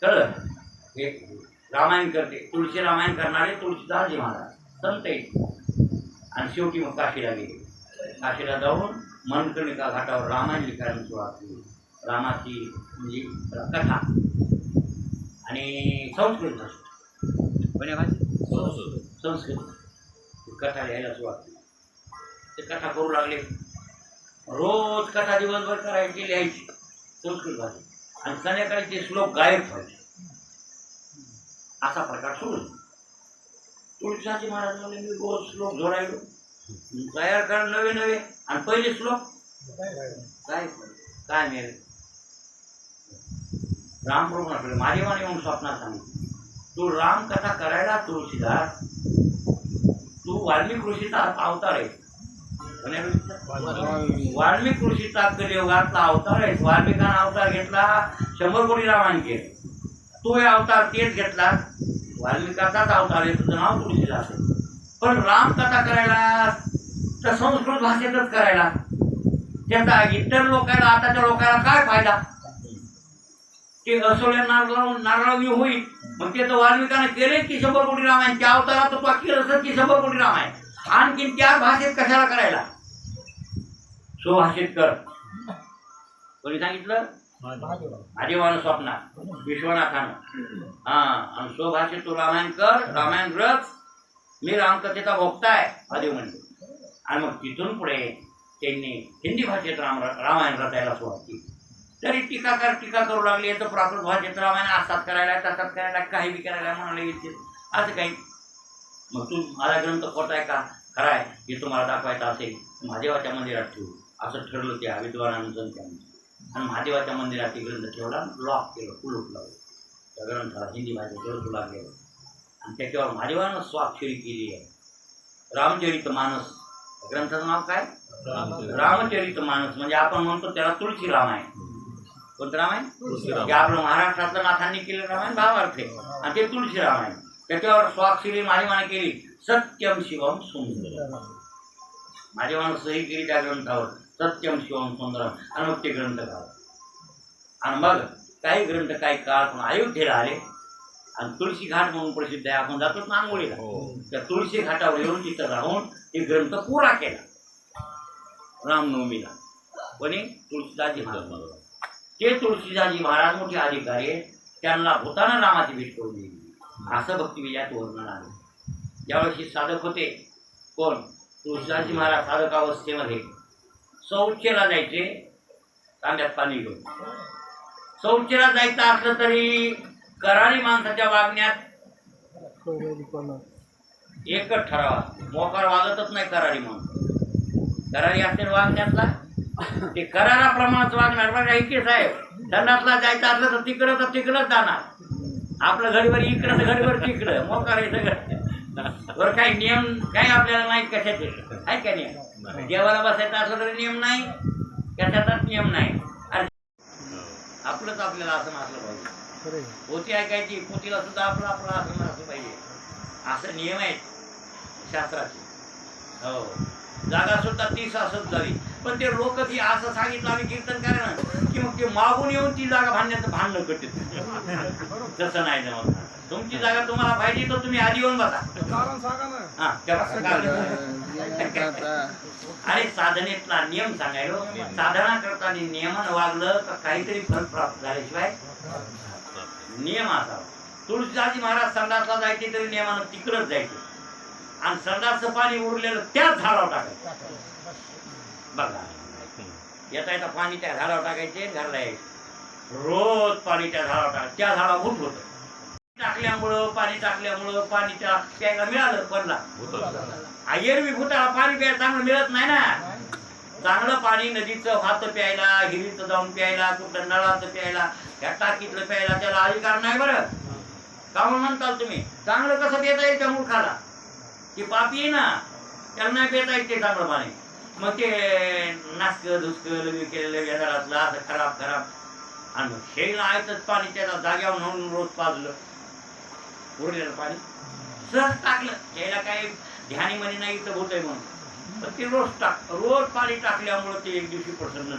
कळलं? हे रामायण करते, तुळशी रामायण करणारे तुळशीदासजी महाराज संत आहेत. आणि शेवटी मग काशीला गेले. काशीला जाऊन मनकर्णिका घाटावर रामायण लिखायला सुरुवात केली. रामाची म्हणजे कथा आणि संस्कृत भाषा, कोण्या भाषेत? संस्कृत कथा लिहायला सुरुवात केली. ते कथा करू लागले. रोज कथा दिवसभर करायची, लिहायची संस्कृत भाषेत, आणि संध्याकाळी ते श्लोक गायब व्हायचे. असा प्रकार सुरू. तुळशीदासजी महाराज म्हणले मी रोज श्लोक जोडायलो, तयार करा नवे नवे, आणि पहिले श्लोक काय काय मिळेल. रामप्रभू माझेवाने येऊन स्वप्नात सांगितलं, तू रामकथा करायला तुळशीदास, तू वाल्मिक ऋषीचा अवतार आहे. वाल्मिक ऋषीचा कलियुगातला अवतार आहे. वाल्मिकानं अवतार घेतला, 100 कोटी रामायण केलं. तू हे अवतार तेच घेतला, वाल्मिकाचाच अवतार आहे, तुझं नाव तुळशीदास आहे. पण रामकथा करायला तर संस्कृत भाषेतच करायला, त्याचा इतर लोकांना, आताच्या लोकांना काय फायदा? ते असोल्या नारळावी होईल. मग ते तर वाल्मिकाने केले की 100 कोटी रामायण, त्या अवतारात तो केलं असं की 100 कोटी रामायण. आणखीन त्या भाषेत कशाला करायला? स्वभाषेत कर. कोणी सांगितलं? आदिवानं स्वप्नात विश्वनाथानं. आणि स्वभाषेत तू रामायण कर, रामायण रच, मी रामकथेचा भोगता आहे आदिव म्हणतो. आणि मग तिथून पुढे त्यांनी हिंदी भाषेत रामायण रचायला सुरुवात केली. तरी टीकाकार टीका करू लागले, तर प्राकृत भाषेत रामायण असाच करायला, तसाच करायला, काही बी करायला म्हणाले येते असं काही. मग तू माझा ग्रंथ खोटा आहे का खरा आहे हे तुम्हाला दाखवायचं असेल महादेवाच्या मंदिरात ठेवू, असं ठरलं त्या विद्वानांचं त्यांनी. आणि महादेवाच्या मंदिरात ते ग्रंथ ठेवला, लॉक केलं, कुलूप लावलं. त्या ग्रंथाला हिंदी भाषेत ग्रंथ लागले, आणि त्याच्यावर महादेवानं स्वाक्षरी केली आहे. रामचरित मानस ग्रंथाचं नाव काय? रामचरित मानस. म्हणजे आपण म्हणतो त्याला तुळशी रामायण. कोणतं रामायण? ते आपलं महाराष्ट्रातलं नाथांनी केलं रामायण भावार्थ आहे, आणि ते तुळशी रामायण. त्याच्यावर स्वाक्षरी महादेवाने केली, सत्यम शिवम सुंदरम. महादेवानं सही केली त्या ग्रंथावर, सत्यम शिवम सुंदरम. आणि मग ते ग्रंथ गाव. आणि मग काही ग्रंथ काही काळ पण अयोध्येला आले, आणि तुळशी घाट म्हणून प्रसिद्ध आहे, आपण जातो ना आंघोळीला, त्या तुळशी घाटावर येऊन तिथं राहून ते ग्रंथ पुरा केला रामनवमीला. कोणी? तुळशीदासजी महाराज. ते तुळशीदासजी महाराज मोठे अधिकारी आहेत, त्यांना भूतानं रामाची भेट करून दिली, असं भक्तिविजयात वर्णन आहे. ज्यावेळेस साधक होते कोण? तुळशीदासजी महाराज साधक अवस्थेमध्ये शौचेला जायचे, तांब्यात पाणी घेऊन. शौचेला जायचं असलं तरी करारी माणसाच्या वागण्यात एकच ठरावा, मोकार वागतच नाही करारी म्हणून. करारी असते वागण्यातला ते कराराप्रमाणेच वागणार. बघा इकडे साहेब, धनातला जायचं असलं तर तिकडंच जाणार. आपलं घडीवर इकडं तर घडीवर तिकडं, मोकार आहे सगळं. बरं काही नियम काही आपल्याला नाही कशाचे आहे का नियम? देवाला बसायचं असलं तरी नियम नाही, कशाचाच नियम नाही. आपलंच आपल्याला असं असलं पाहिजे. पोती ऐकायची, पोतीला सुद्धा आपलं असं असलं पाहिजे, असं नियम आहेत शास्त्राचे. हो. जागा सुद्धा 30 असंच झाली. पण ते लोक ती असं सांगितलं आम्ही कीर्तन करायला की मग ते मागून येऊन ती जागा भांडण्याचं भांडणं कटीत. तसं नाही जमत. तुमची जागा तुम्हाला पाहिजे तर तुम्ही आधी येऊन बसा. हा अरे साधनेतला नियम सांगायलो. साधना करताना नियमानं वागलं तर काहीतरी फल प्राप्त झाल्याशिवाय नियम असावा. तुळशीदासजी महाराज संडासला जायचे तरी नियमानं तिकडच जायचे आणि संडासचं पाणी उरलेलं त्याच झाडावर टाकायचं. बघा येता येता पाणी त्या झाडावर टाकायचे, घरला यायचे. रोज पाणी त्या झाडावर टाकायचं. त्या झाडावर भूत होतं. पाणी टाकल्यामुळं पाणी त्या प्यायला मिळालं. पडला एरवी भूताला पाणी प्यायला चांगलं मिळत नाही ना. चांगलं पाणी नदीचं वाहतं प्यायला, हिरीचं जाऊन प्यायला, कुठं नळाचं प्यायला, त्या टाकीतलं प्यायला त्याला अधिकार नाही. बरं का म्हणताल तुम्ही? चांगलं कसं पिता येईल त्या मूर्खाला? ती पापी आहे ना, त्याला नाही पिता येत ते चांगलं पाणी. मग ते नासकं धुसकं लगे केलेलं वेदाळातलं असं खराब खराब आणि हे नाहीतच पाणी त्याला जाग्यावर म्हणून रोज पाजलं. उरलेलं पाणी सहज टाकलं. त्याला काही ध्यानी म्हणे नाही इथं होत आहे म्हणून. पण ते रोज पाणी टाकल्यामुळं ते एक दिवशी प्रसन्न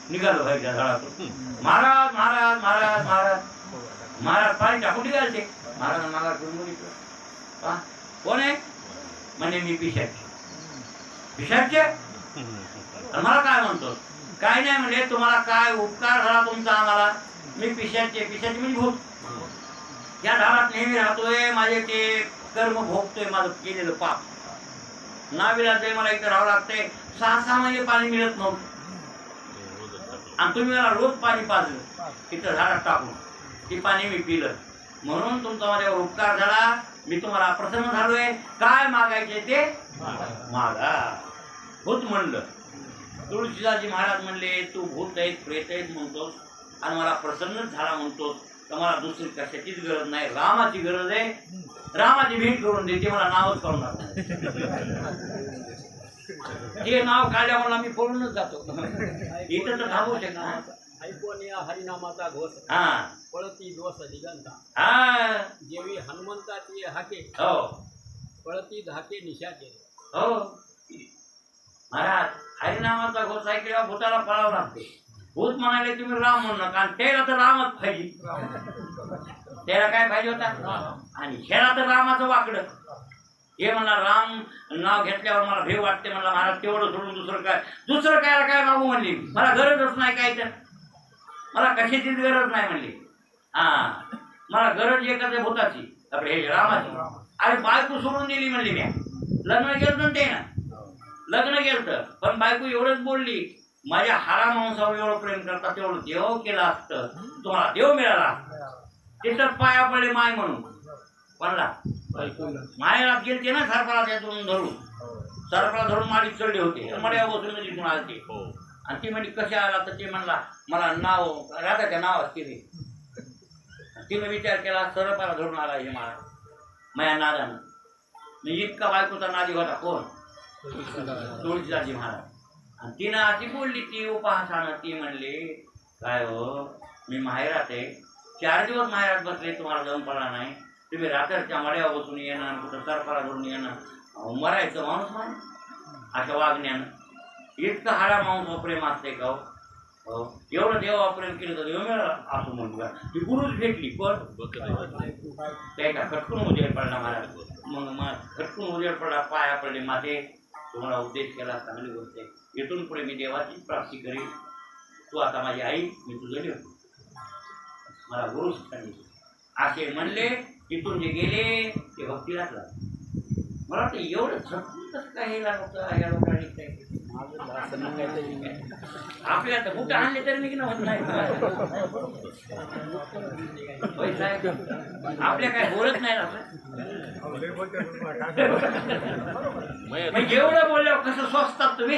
निघालो व्हायच्या झाडातून. महाराज महाराज महाराज महाराज महाराज पाणी टाकून निघाल ते. महाराज मागा करून बघितलं. कोण आहे म्हणे? मी पिशाचे. पिशाचे? मला काय म्हणतो? काय नाही म्हणजे तुम्हाला काय उपकार झाला तुमचा आम्हाला? मी पिशाचे. पिशाचे म्हणजे भूत. या झाडात नेहमी राहतोय, माझे ते कर्म भोगतोय, माझं केलेलं पाप. नाविलाज आहे, मला इथं राहावं लागतंय. 6 महिने पाणी मिळत नव्हतं आणि तुम्ही मला रोज पाणी पाजलं तिथं झाडात टाकून. ते पाणी मी पिलं म्हणून तुमचा माझ्यावर उपकार झाला. मी तुम्हाला प्रसन्न झालोय. काय मागायचे ते मागा. भूत म्हणलं. तुळशीदासजी महाराज म्हणले तू भूत आहेत, प्रेत आहेत म्हणतोस आणि मला प्रसन्नच झाला म्हणतोस तर मला दुसरी कशाचीच गरज नाही. रामाची गरज आहे. रामाची भेट करून दे. ते मला नावच करून टाकणार. ते नाव काढल्या मला मी पळूनच जातो. इथं तर थांबू शकत. ऐकून या हरिनामाचा घोष पळती दोष दिगंता. जेवी हनुमंताची हाके पळती धाके निशाचे. हो महाराज हरिनामाचा घोष ऐकल्यावर भूताला पळावं लागते. भूत म्हणाले तुम्ही राम म्हणू नका. आणि त्याला तर रामच पाहिजे. त्याला काय पाहिजे होता? आणि ह्याला तर रामाचं वाकडं. हे म्हणला राम नाव घेतल्यावर मला भेव वाटते. म्हणला महाराज तेवढं सोडून दुसरं काय मागू म्हणली. मला गरजच नाही. काय तर मला कशाचीच गरज नाही म्हणली. मला गरज एकच आहे भूताची, हे रामाची. अरे बायको सोडून दिली म्हणली. मी लग्न केलं ते ना, लग्न केलं पण बायको एवढंच बोलली माझ्या हारा मांसावर एवढं प्रेम करता तेवढं देव केलं असतं तुम्हाला देव मिळाला. तिथं पाया पडले माय म्हणून. म्हणला मायला गेलते ना सरपळा त्यातून धरून. सरपळा धरून माडी चढले होते. मड्या बसून तिथून आलते आणि ती म्हणजे कशा आला तर ते म्हणला मला नाव राधाच्या नावाच केले. तिने विचार केला सरपळा धरून आला हे मला माया नादानं. मी इतका बायकोचा नादी होता कोण? तुळशीदासजी महाराज. आणि तिनं अशी बोलली ती उपहासानं. ती म्हणली काय हो मी माहेरात आहे. 4 दिवस माहेरात बसले तुम्हाला जाऊन पडला नाही. तुम्ही रात्रीच्या मड्यावर बसून येणार, कुठं सरपळा धरून येणार. मरायचं माणूस नाही अशा वागण्यानं. इतकं हाडा माणूस प्रेम असते का? हो एवढं देवा प्रेम केलं तर देव मिळाला असं म्हणतो. ती गुरुच भेटली पण त्याचा खटकून उजेड पडला महाराज. मग खटकून उजेड पडला. पाया पडले माते तुम्हाला उपदेश केला चांगली गोष्ट आहे. इथून पुढे मी देवाचीच प्राप्ती करीन. तू आता माझी आई, मी तुझं देव. मला गुरु सांगितले असे म्हणले. तिथून जे गेले ते भक्तीलाच लागले. मला वाटतं एवढं झटकून कसं काय हे लागतं या लोकांनी. आपल्या तर कुठं आणले तरी निघणं होत नाही. आपल्या काय बोलत नाही एवढं बोलल्यावर कसं स्वस्तात तुम्ही.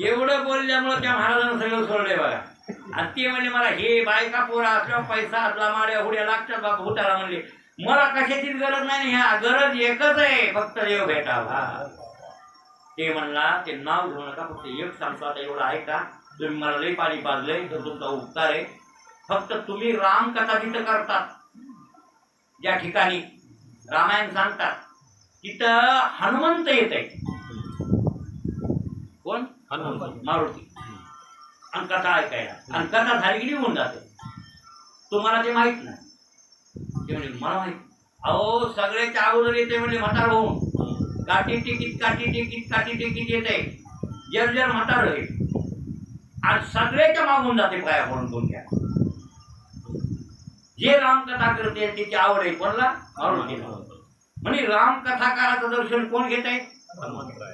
एवढं बोलल्यामुळे त्या महाराजांना सगळं सोडलंय बघा. आणि ते म्हणले मला हे बायका पोरा असल्या पैसा असला माड्या हुड्या लागतात बाबा. भूताला म्हणले मला कशाचीच गरज नाही. ह्या गरज एकच आहे फक्त देव भेटावा. ते म्हणला ते नाव घेऊ नका. फक्त एक सांगतो आता एवढं ऐका. तुम्ही मला लई पाणी पाजलंय तर तुमचा उपकार आहे. फक्त तुम्ही रामकथा जिथं करतात, ज्या ठिकाणी रामायण सांगतात, तिथं हनुमंत येत आहे. कोण? मारुती. आणि कथा ऐकायला, आणि कथा झाली की निघून जाते. तुम्हाला ते माहित नाही. ते म्हणजे मला माहित. अहो सगळ्याच्या अगोदर येते म्हणजे म्हातार होऊन काठी टिकीत येते. जर म्हातार आहे आणि सगळ्याच्या मागून जाते पाया पडून तुमच्या. जे रामकथा करते त्याची आवड आहे कोणला? मारुतीला. म्हणजे रामकथाकाराचं दर्शन कोण घेत आहे?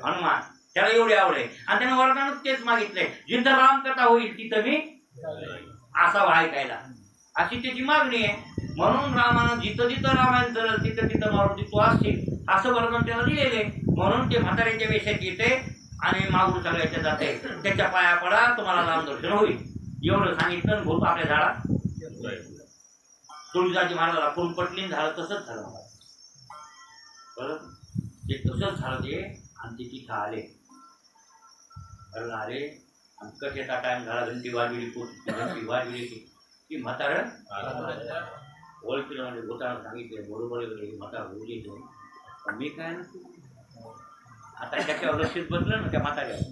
हनुमान. त्याला एवढी आवड आहे आणि त्याने वरदानच तेच मागितलंय, जिथं रामकथा होईल तिथं मी असावं ऐकायला, अशी त्याची मागणी आहे. म्हणून रामानं जिथं जिथं रामायण चालेल तिथं तिथं मारुती तू असशील असं वरदान त्याला दिलेले. म्हणून ते म्हाताऱ्याच्या वेशात येते आणि मागून सगळ्याच्या जाते. त्याच्या पाया पडा, तुम्हाला रामदर्शन होईल. एवढं सांगितलं. भूत आपल्या झाडात तुळजाजी महाराजाला कोण पटलीन झालं. तसंच झालं मला. बरं ते तसंच झालं ते. आणि ते तिथं आले आले आणि कथेचा टाइम झाला. घंटी वाजविली की म्हातार ओळखीला म्हणजे भूतानं सांगितले बरोबर म्हातार बोलली. मी काय ना आता त्याच्यावर लक्षच बसलं ना त्या म्हाताऱ्यावर.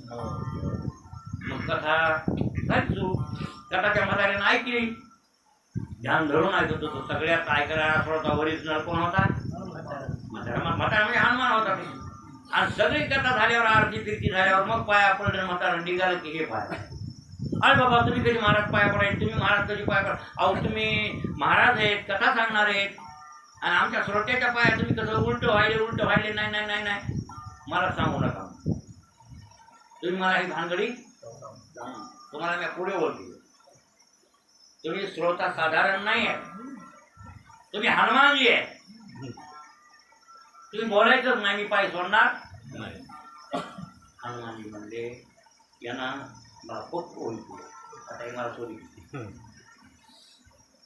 मग कथा काय सुरू. कथा त्या म्हाताऱ्यानं ऐकली, ध्यान धरून ऐकत होतो. सगळ्यात ऐकायला थोडासा ओरिजिनल कोण होता? म्हातारा म्हणजे हनुमान होता ते. आणि सगळी कथा झाल्यावर, आरती फिरती झाल्यावर मग पाया पडलं. म्हातारा निघालं की हे पाय. अरे बाबा तुम्ही कधी महाराज पाया पडायचे? तुम्ही महाराज कधी पाया पडा? अहो तुम्ही महाराज आहेत, कथा सांगणार आहेत, आणि आमच्या श्रोत्याच्या पाया तुम्ही कसं उलट व्हायले? नाही नाही नाही नाही, मला सांगू नका. तुम्ही मला ही भानगडी, तुम्हाला मी पुढे ओळखले. तुम्ही श्रोता साधारण नाही आहे, तुम्ही हनुमानजी आहे. तुम्ही बोलायचंच नाही, मी पाय सोडणार नाही. हनुमानजी म्हणले यांना खूप ओळखू. आता हे मला सोडी.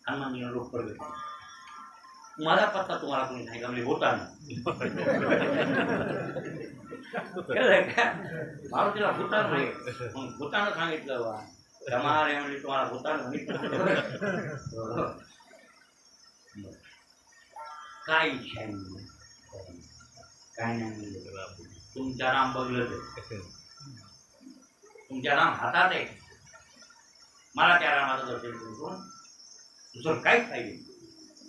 हनुमानजीनं लोक प्रगट माझा पत्ता तुम्हाला कोणी सांगितला म्हणजे भूतानं. मारुतीला भूतान नाही, मग भूतानं सांगितलं बा समारे म्हणजे तुम्हाला भूतान सांगितलं. काय इच्छा आहे? काय नाही. तुमच्या नाम बघलं, तुमच्या नाम हातात आहे. मला त्या रामाचं दर्शन करून दुसरं काहीच पाहिजे.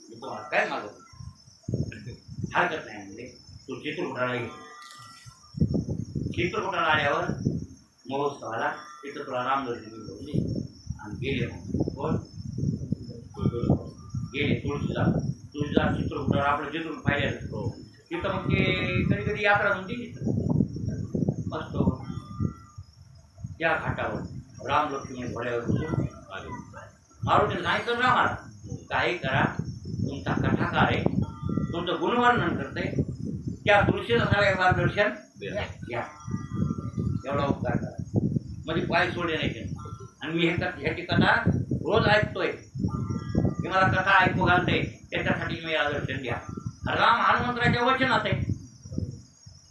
मी तुम्हाला काय मागत हरकत नाही. म्हणजे तू चित्रकूटाला घे. चित्रकूटाला आल्यावर महोत्सवाला तिथं तुला रामदर्शन घेऊन आणि गेले. कोण गेले? तुळशीदास चित्रकूटावर आपलं चित्रकूट पाहिजे तिथं. मग ते कधी कधी यात्रा होती तिथं. मस्त त्या घाटावर राम लक्ष्मण घोड्यावर बसून आले. मारुतीने सांगितलं रामाला काही करा, तुमचा कथाकार आहे, तुमचं गुणवर्णन करते, त्या तुळशीला सगळ्या दर्शन घ्या. एवढा उपकार करा. म्हणजे पाय सोडे नाही. आणि मी ह्याची कथा रोज ऐकतोय, की मला कथा ऐकू घालते, त्याच्यासाठी मी याला दर्शन घ्या. राम हनुमंतराच्या वचनात आहे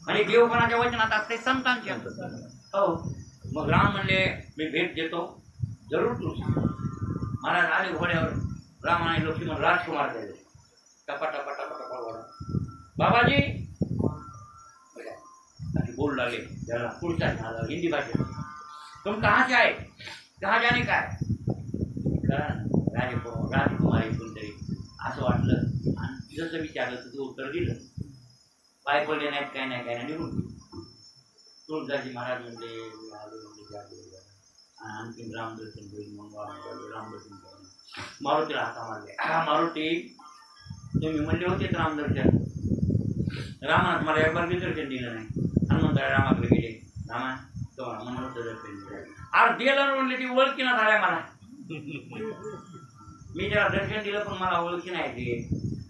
आणि देवपणाच्या वचनात असते संतांच्या. हो. मग राम म्हणले मी भेट देतो जरूर तुळशी. महाराज आले घोड्यावर. राम आणि लक्ष्मण राजकुमार झाले. टपा टपा टपा टपा घोडा. बाबाजी बोलू लागले त्याला पुढचा झाला हिंदी भाषेत. तुम कहाँ से आए? कहाँ जाने का है? राजकुमारी कोणतरी असं वाटलं आणि जसं विचारलं तर ते उत्तर दिलं. पाय पडले नाहीत, काय नाही काय नाही, निघून. तुळजाजी महाराज म्हणले आणखी रामदर्शन होईल. मग रामदर्शन करून मारुतीला हाता मारले. मारुती तुम्ही म्हणले होते रामदर्शन. रामानं मला एक बार दर्शन दिलं नाही. हनुमंतराय रामाकडे गेले. रामा तुम्हाला म्हणून दर्शन दिलं. आज दिलं म्हणले ती ओळखी ना झाल्या मला. मी त्याला दर्शन दिलं पण मला ओळखी नाही. ते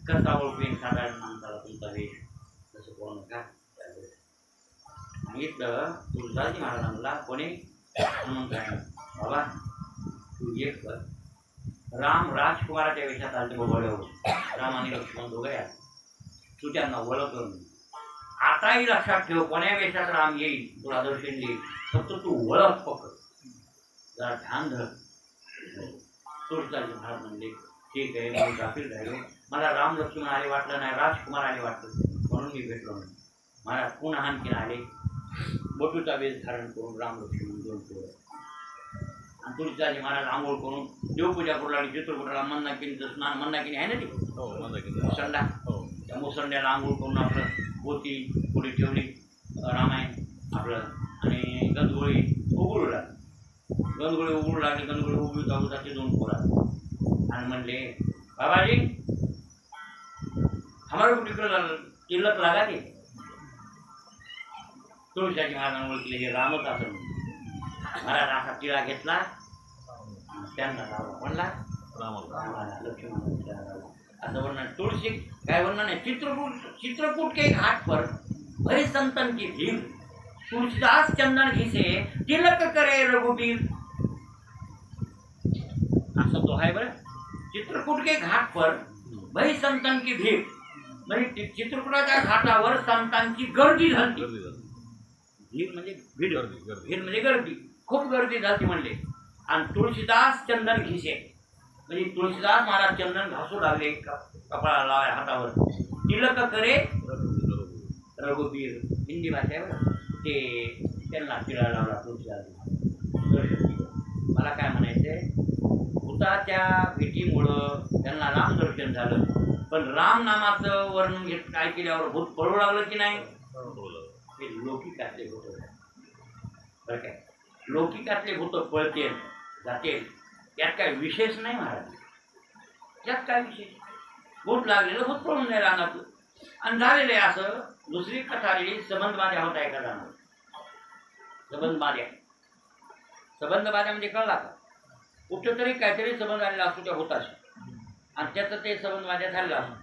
कसा ओळखेन साधारण माणसाला तुमचा वेश तसं कोण का सांगितलं. तुळजाजी महाराजांना कोणी हनुमंतराय बाबा तू एक कर. राम राजकुमाराच्या वेशात आले घोड्यावर. राम आणि लक्ष्मण दोघे तू त्यांना ओळख करून. आताही लक्षात ठेव, कोण्या वेशात राम येईल तुला दर्शन देईल, फक्त तू ओळख पकड. जरा ध्यान धर. तुळजाजी महाराज म्हणले ठीक आहे, मी गाफील राहिलो, मला राम लक्ष्मण आले वाटलं नाही, राजकुमार आले वाटलं, म्हणून मी भेटलो नाही. महाराज पुन्हा आणखीन आले, बटूचा वेश धारण करून राम लक्ष्मण दोन पोरं. आणि तुळजाजी महाराज आंघोळ करून देवपूजा करू लागली. चित्रकूटाला मंदाकिनीचं स्नान, मंदाकिनी आहे ना ती मुसंडा, त्या मुसंड्याला आंघोळ करून आपलं पोती पुढे ठेवली, रामायण आपलं, आणि गंधगोळी उघडू लागली. गंधगोळी उघडू लागली, गंधगोळी उघडू जाऊ जाते दोन पोरा. आणि म्हणले बाबाजी हमारे को तिलक लागा ते. तुळजाजी महाराजांना ओळखले हे रामच असं. महाराज असा टिळा घेतला, त्यांना लावला, म्हणला रामाला लक्ष्मण असं वर्णन. तुळशी काय वर्णन आहे. चित्रकूट के घाट पर भय संतन की भीड़, तुलसीदास चंदन घिसे तिलक करे रघुबीर. असं तो आहे बरं. चित्रकूट के घाट पर भय संतन की भीड़, म्हणजे चित्रकूटाच्या घाटावर संतांची गर्दी झाली. भीड म्हणजे भीड, भीड म्हणजे गर्दी, खूप गर्दी झाली म्हणले. आणि तुळशीदास चंदन घिसे, म्हणजे तुळशीदास महाराज चंदन घासू लागले कपाळाला लावाय हातावर. तिलक करे रघुबीर, हिंदी भाषा आहे बरं. ते त्यांना तिळा लावला तुळशीदास. मला काय म्हणायचंय, भूताच्या भेटीमुळं त्यांना रामदर्शन झालं, पण राम नामाचं वर्णन घेत काय केल्यावर भूत पळू लागलं की नाही. हे लौकिकातले भूत बरं काय. लौकिकातले भूत पळतील जातील, यात काय विशेष नाही महाराज. यात काय विशेष, भूत लागलेलं भूत पळून नाही राहणार. आणि झालेलं आहे असं. दुसरी कथा आलेली संबंधबाध्या होता एका जणाला. संबंधबाध्या म्हणजे कळला का, कुठं तरी काहीतरी संबंध आलेला असतो त्या भूताशी, आणि त्याचं ते संबंधबाध्या झालेलं असतो,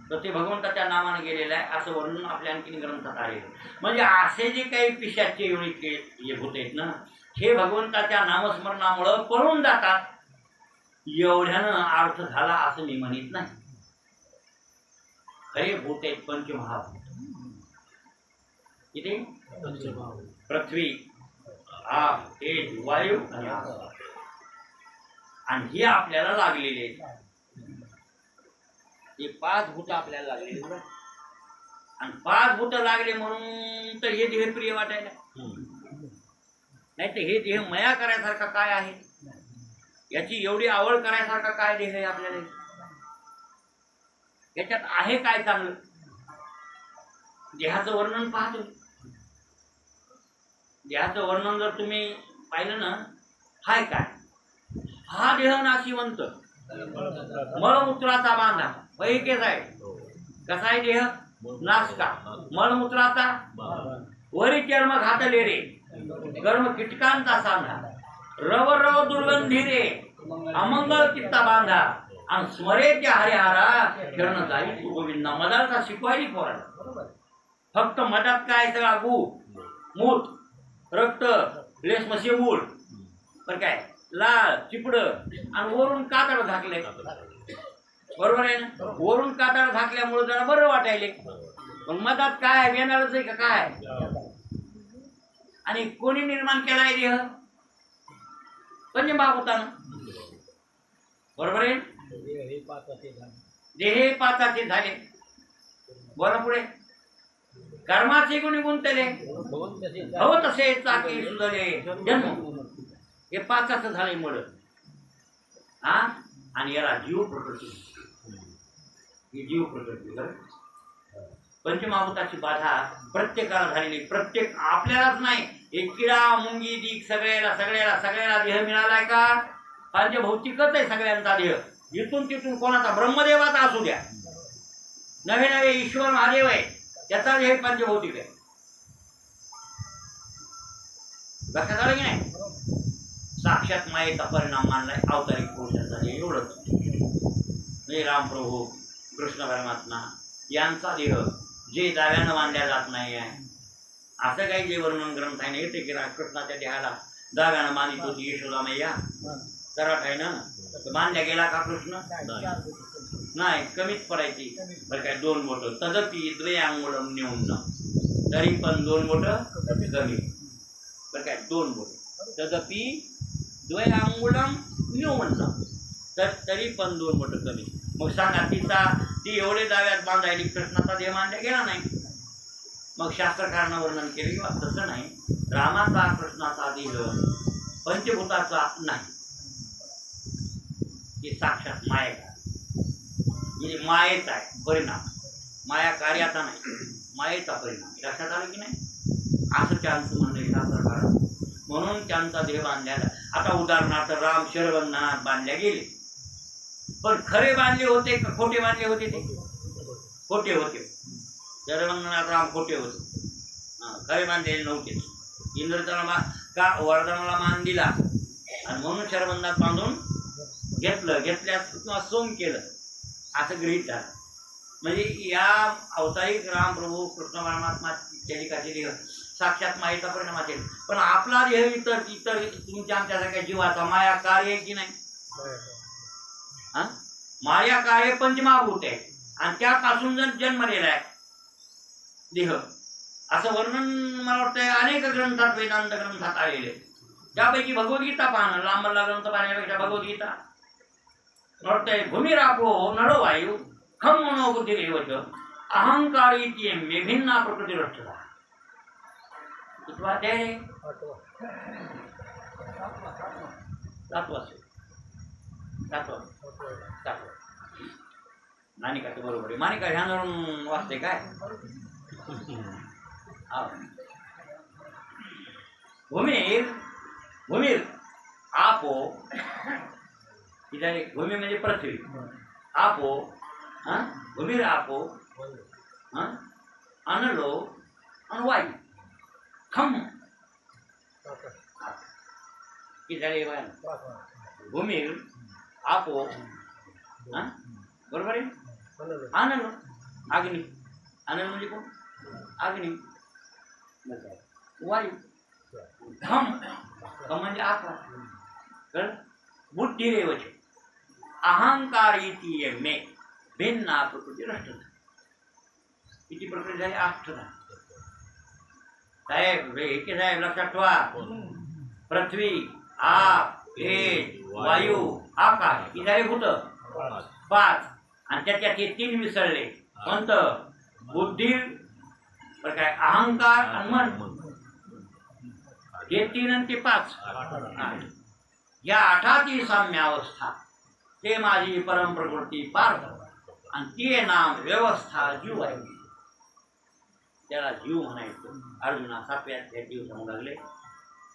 तर ते भगवंताच्या नावाने गेलेलं आहे असं वर्णन आपल्या आणखीन ग्रंथात आलेलं. म्हणजे असे जे काही पिशाचे जे भूत आहेत ना, हे भगवंताच्या नामस्मरणामुळं पळून जातात. एवढ्यानं अर्थ झाला असं मी म्हणत नाही. खरे भूत आहेत पंचमहाभूत. किती? पृथ्वी, आग, तेज, वायू आणि आकाश. आणि हे आपल्याला लागलेले आहेत. हे 5 भूत आपल्याला लागलेले. आणि 5 भूत लागले म्हणून तर हे देह प्रिय वाटायला, नाही तर हे देह मया करायसारखा काय आहे, याची एवढी आवड करायसारखा काय देह आहे आपल्याला. याच्यात आहे काय चांगलं. देहाचं वर्णन पाहतो. देहाचं वर्णन जर तुम्ही पाहिलं ना, हाय काय, हा देह नाशिवंत, मळमूत्राचा बांधा वैकेच आहे. कसा आहे देह? नाशका, मळमूत्राचा, वरी चर्म घातले रे, कर्म कीटकांचा सांधा, रव रव दुर्गंधी रे, अमंगल चित्ता बांधा, आणि स्मरेच्या हरिहारा खेळणं जाईल तू गोविंदा. मदाचा शिकवायली पोराला. फक्त मधात काय सगळा गू, मूत, रक्त, लेस मशी मूळ, पण काय लाल चिपड, आणि वरून कातड झाकले. बरोबर आहे ना. वरून कातड झाकल्यामुळे जरा बरं वाटायले, पण मधात काय येणारच आहे का काय. आणि कोणी निर्माण केलाय देह? पंचमहाभूतानं. बरोबर आहे. देहे 5 झाले. बोला पुढे. कर्माचे गुणी गुंतले, हव तसे चाके सुधले जन्म. हे 5 झाले मुळ. हा, आणि याला जीव प्रकृती. ही जीव प्रकृती. पंचमहाभूताची बाधा प्रत्येकाला झालेली. प्रत्येक आपल्यालाच नाही, एक किडा मुंगी दीक सगळ्याला देह मिळालाय का? पंचभौतिकच आहे सगळ्यांचा देह. इथून तिथून कोणाचा ब्रह्मदेवाचा असू द्या, नवे ईश्वर महादेव आहे, त्याचा देह पंचभौतिक आहे. लक्षात आलं की नाही. साक्षात मायेचा परिणाम मानलाय अवतारिक पुरुषांचा देह. एवढंच म्हणजे रामप्रभू कृष्ण परमात्मा यांचा देह जे दाव्यानं मानल्या जात नाही आहे, असं काही जे वर्णन ग्रंथ आहे ना, येते की कृष्णाच्या देहाला दाव्यानं मानित होती यशोदा मैया. कराट आहे ना, मानल्या गेला का कृष्ण? नाही, कमीच पडायची. बरं काय, 2 बोट तदपि द्वे अंगुळम नेऊन न, तरी पण 2 बोट कमी. बरं काय, 2 बोट तदपि द्वय अंगुलम न्यूनम, तर तरी पण 2 बोटं कमी. मग सांगा ती एवढे दाव्यात बांधायली, कृष्णाचा देह मानला गेला नाही. मग शास्त्रकारांना वर्णन केले किंवा तसं नाही, रामाचा कृष्णाचा देह पंचभूताचा नाही, हे साक्षात मायेचा, म्हणजे मायेचा आहे परिणाम, माया कार्याचा नाही, मायेचा परिणाम. लक्षात आलं की नाही? असं त्यांचं म्हणणं आहे शास्त्रकार. म्हणून त्यांचा देह बांधलेला. आता उदाहरणार्थ राम शरबंधनात बांधले गेले, पण खरे बांधले होते का खोटे बांधले होते? ते खोटे होते. शरबंधनात राम खोटे होते, खरे बांधलेले नव्हते. इंद्र का वरदानाला मान दिला आणि म्हणून शरबंधनात बांधून घेतल्यास किंवा सोम केलं असं गृहीत झालं. म्हणजे या अवतारिक राम प्रभू कृष्ण परमात्मा इत्यादी साक्षात मायेचा परिणाम असेल. पण आपला देह इतर तुमच्या आमच्यासारख्या जीवाचा माया कार्य आहे की नाही? माया कार्य पंचमहाभूत आहे आणि त्यापासून जर जन्मलेला आहे देह, असं वर्णन मला वाटतं अनेक ग्रंथात, वेदांत ग्रंथात आलेले. त्यापैकी भगवद्गीता पाहणं, लांबला ग्रंथ पाहण्यापेक्षा भगवद्गीता वाटतंय. भूमिरापो नरो वायू खम मनो बुद्धिरेवच अहंकारी मे भिन्ना प्रकृतिरष्टता. कितवा अध्याय? 7वां. मानिकाचं बरोबर आहे. मानिका ह्यानं वाचते काय? भूमीर आपो, भूमी म्हणजे पृथ्वी, आपो भूमीर आपो अनलो अनवायू खम भूमीर आपो बरोबर आहे. अनलो अग्नी, अनल म्हणजे कोण? अग्नी. वायू खम म्हणजे आकाश. बुद्धी रेवच अहंकार इति मे भिन्ना प्रकृतिरष्टता. किती प्रकृती झाली? 8 झाली. साहेब हे साहेब लक्षात ठेवा. पृथ्वी, आप, तेज, वायू, आकाश ही झाली भूत 5 आणि त्याच्यात हे 3 मिसळले. कोणतं? बुद्धी, काय अहंकार आणि मन. हे 3 आणि ते 5. या 8ची साम्यावस्था ते माझी परम प्रकृती पार्थ आणि ते नाम व्यवस्था जीव आहे. त्याला जीव म्हणायचं. अर्जुना 7व्या जीव सांगू लागले.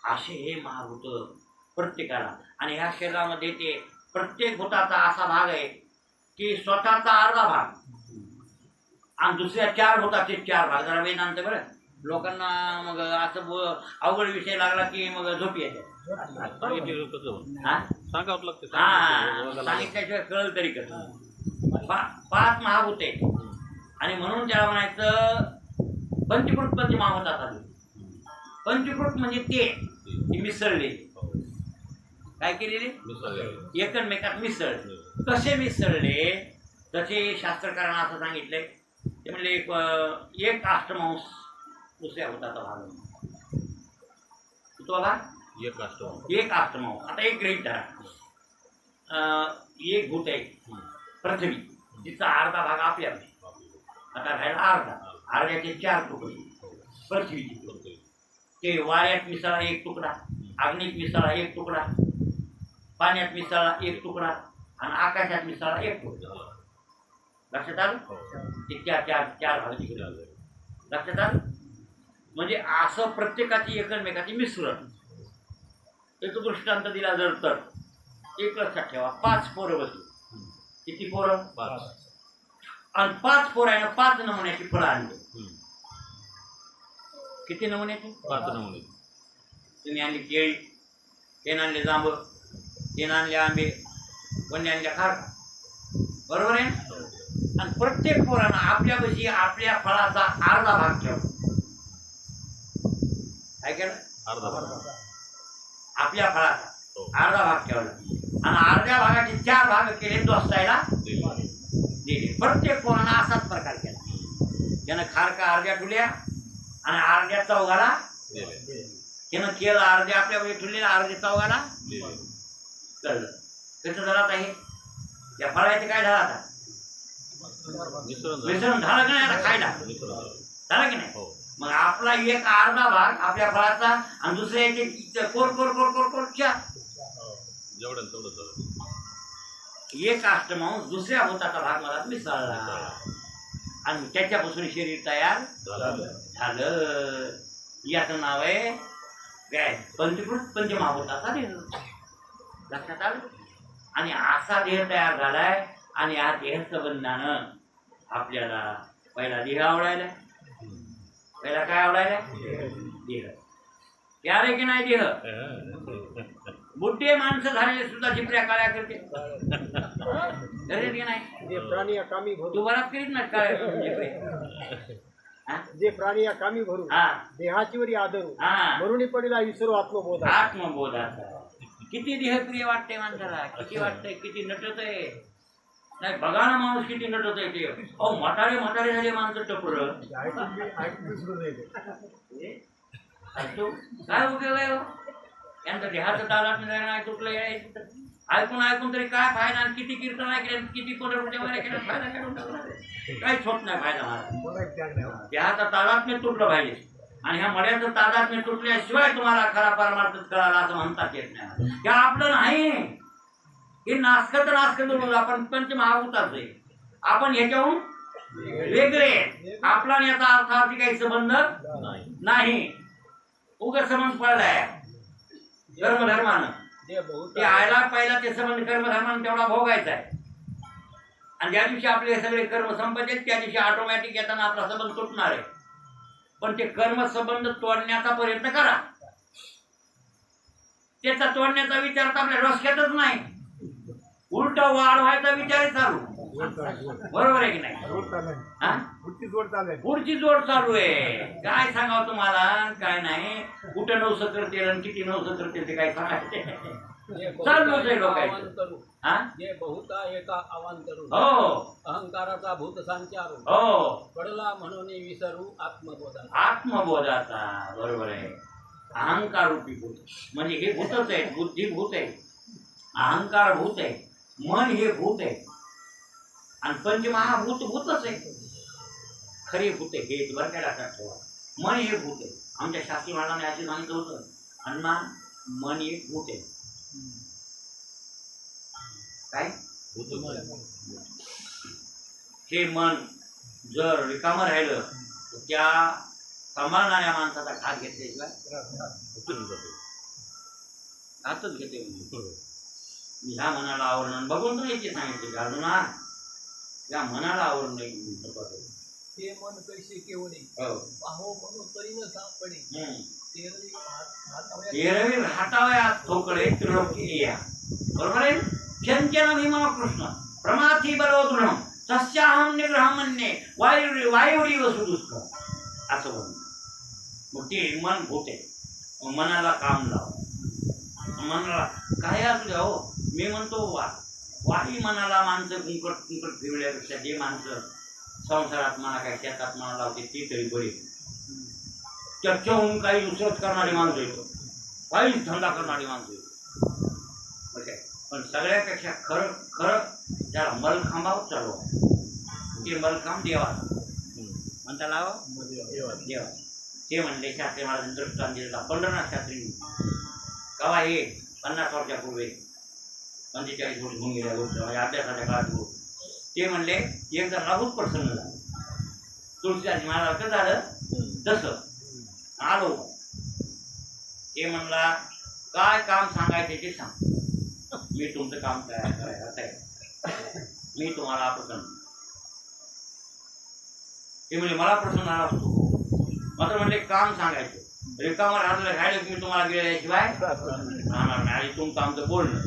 असे हे महाभूत प्रत्येकाला. आणि ह्या शरीरामध्ये ते प्रत्येक भूताचा असा भाग आहे की स्वतःचा अर्धा भाग आणि दुसऱ्या 4 भूताचे 4 भाग. जरा वेदांत बरं लोकांना मग असं अवघड विषय लागला की मग झोपी येते. सांगितल्याशिवाय कळलं तरी कसं. 5 महाभूत आहेत आणि म्हणून त्याला म्हणायचं पंचकृत पंचमहाभूतात आले. पंचकृत म्हणजे ते मिसळले. काय केलेले? एकमेकात मिसळले. कसे मिसळले? तसे शास्त्रकारांना असं सांगितलंय. ते म्हणले एक अष्टमांश दुसऱ्या भूताचा भाग. तो भाग एक अष्टमांश. आता एक गृहीत धरा. एक भूत आहे पृथ्वी, तिचा अर्धा भाग आपल्याकडे. आता राहिला अर्ध्याचे 4 तुकडे पृथ्वीचे. ते वाऱ्यात मिसळा 1 तुकडा, अग्नीत मिसळा 1 तुकडा, पाण्यात मिसळा 1 तुकडा आणि आकाशात मिसळा 1 तुकडा. लक्षात आलं? ते 4 भाग तिकडे. लक्षात आलं? म्हणजे असं प्रत्येकाची एकमेकाची मिश्रण. एक दृष्टांत दिला जर तर एक लक्षात ठेवा. 5 पोरं बसली. किती पोरं? 5. आणि 5 पोरांना 5 नमुन्याची फळं आणली. किती नमुन्याची? 5 नमुने. तुम्ही आणली केळी, ते आणले जांब, ते आणले आंबे, कोणी आणल्या खारका. बरोबर आहे? आणि प्रत्येक पोरांना आपल्यापाशी आपल्या फळाचा अर्धा भाग ठेवला. काय केलं? अर्धा भाग. आपल्या फळाचा अर्धा भाग ठेवला आणि अर्ध्या भागाचे 4 भाग केले दोस्तायला दिले. प्रत्येक पोरांना असाच प्रकार केला. त्यानं खारका अर्ध्या ठुल्या आणि अर्ध्या चौघाला त्यानं केलं. अर्ध्या आपल्याकडे ठुले, अर्ध्या चौघाला कळलं कसं झालं आता हे या फळाचे काय झालं आता मिश्रण झालं का नाही आता खायला झालं की नाही मग आपला एक अर्धा भाग आपल्या फळाचा आणि दुसऱ्याचे कोर कोर कोर कोर कोरच्या एक अष्टमांश दुसऱ्या भूताचा भाग मला मिसळला आणि त्याच्यापासून शरीर तयार झालं याचं नाव आहे काय पंचकृत पंचमहाभूताचा देह लक्षात आलं आणि असा देह तयार झालाय आणि या देह संबंधानं आपल्याला पहिला देह आवडायला पहिला काय आवडायला देह यार की नाही देह बुड्ढे माणसं झालेले सुद्धा जिपऱ्या काळ्या करते की नाही जे प्राणी या कामी भरू तू बराच करीत ना काय जे प्राणी या कामी भरू देहाची वरी आदरू मरुणी पडीला विसरू आत्मबोध आत्मबोधाचा किती देहप्रिय वाटते माणसाला किती वाटतंय किती नटत आहे नाही बघा ना माणूस किती नटत आहे ते अहो म्हातारे म्हातारे झाले माणसं टपर काय उपयोग आहे यांचं देहाचं तालात नाही तुटलं यायचं ऐकून ऐकून तरी काय फायदा आणि किती कीर्तन ऐकले किती कोणत्या केलं फायदा काय काहीच होत नाही फायदा मला देहाचा तालात मी तुटलं पाहिजे आणि ह्या मड्याचं तादात मी तुटल्याशिवाय तुम्हाला खरा परमार्थ कळाला असं म्हणताच येत नाही हे आपलं नाही हे नासकत नासकत आपण पंचमहाभूताच आहे आपण ह्याच्याहून वेगळे आपला आणि याचा अर्थार्थी काही संबंध नाही उगाच संबंध पडलाय कर्मधर्मानं ते आयला पहिला ते संबंध कर्मधर्मानं तेवढा भोगायचा आहे आणि ज्या दिवशी आपले सगळे कर्म संपत्ती त्या दिवशी ऑटोमॅटिक येताना आपला संबंध तुटणार आहे पण ते कर्म संबंध तोडण्याचा प्रयत्न करा त्याचा तोडण्याचा विचार तर आपल्या डोसक्यातच नाही उलट वाढवायचा विचार चालू बरोबर आहे की नाही पुढची जोड चालू आहे काय सांगावं तुम्हाला काय नाही कुठं नवस करते आणि किती नवस करते ते काय सांगायचे चालूच आहे लोकांचं हो अहंकाराचा भूत संचारू हो पडला म्हणून विसरू आत्मबोधाचा बरोबर आहे अहंकार रूपी भूत म्हणजे हे भूतच आहे बुद्धी भूत आहे अहंकार भूत आहे मन हे भूत आहे आणि पंचमहाभूत भूतच आहे खरे भूत आहे हे बरं काय लक्षात ठेवा मन हे भूत आहे आमच्या शास्त्री महाराजांनी असे सांगितलं होतं अण्णा मन एक भूत आहे काय हे मन जर रिकामं राहिलं तर त्या सांभाळणाऱ्या माणसाचा घात घेतल्याशिवाय घातच घेते ह्या मनाला आवरण बघून तर याची सांगितले अर्जुना या मनाला आवरण नाही ते मन कैसे केवणे पाहो म्हणून तरी न सापडे तेरवी हातावया थोकडे त्रिलोकी या बरोबर आहे चंचल भीमा कृष्ण प्रमाथी बलो दृढ तस्याहम निग्रह म्हणणे वायुरी वसुदुष्क असं म्हणून मग ते मन भूते मनाला काम लाव मनाला काय असू द्या हो मी म्हणतो वाही मनाला माणसं कुंकट कुंकट फिरल्यापेक्षा जे माणसं संसारात म्हणा काय शेतात म्हणा लावते ती तरी बरी चर्चा होऊन काही दुसरंच करणारी माणसं येतो काहीच धंदा करणारी माणसं येतो ओके पण सगळ्यापेक्षा खरं खरं त्याला मलखांबावर चालू ते मलखांब देवा म्हणता लावा देवा ते म्हणले शास्त्री महाराज दृष्टांत दिलेला पंढरनाथ शास्त्री कवा हे 50 वर्षापूर्वी 45 वर्ष होऊन गेल्या गोष्ट म्हणजे अभ्यासाच्या काळात गोष्ट ते म्हणले एकदा राहूच प्रसन्न झाला तुळशीदास महाराज कसं झालं तसं आलो ते म्हणला काय काम सांगायचे ते सांग मी तुमचं काम करायला तयार मी तुम्हाला प्रसन्न ते म्हणजे मला प्रसन्न आला असतो मात्र म्हणजे काम सांगायचं रिकामं राहिलं की मी तुम्हाला गेल्याशिवाय राहणार नाही आणि तुमचं आमचं बोलणं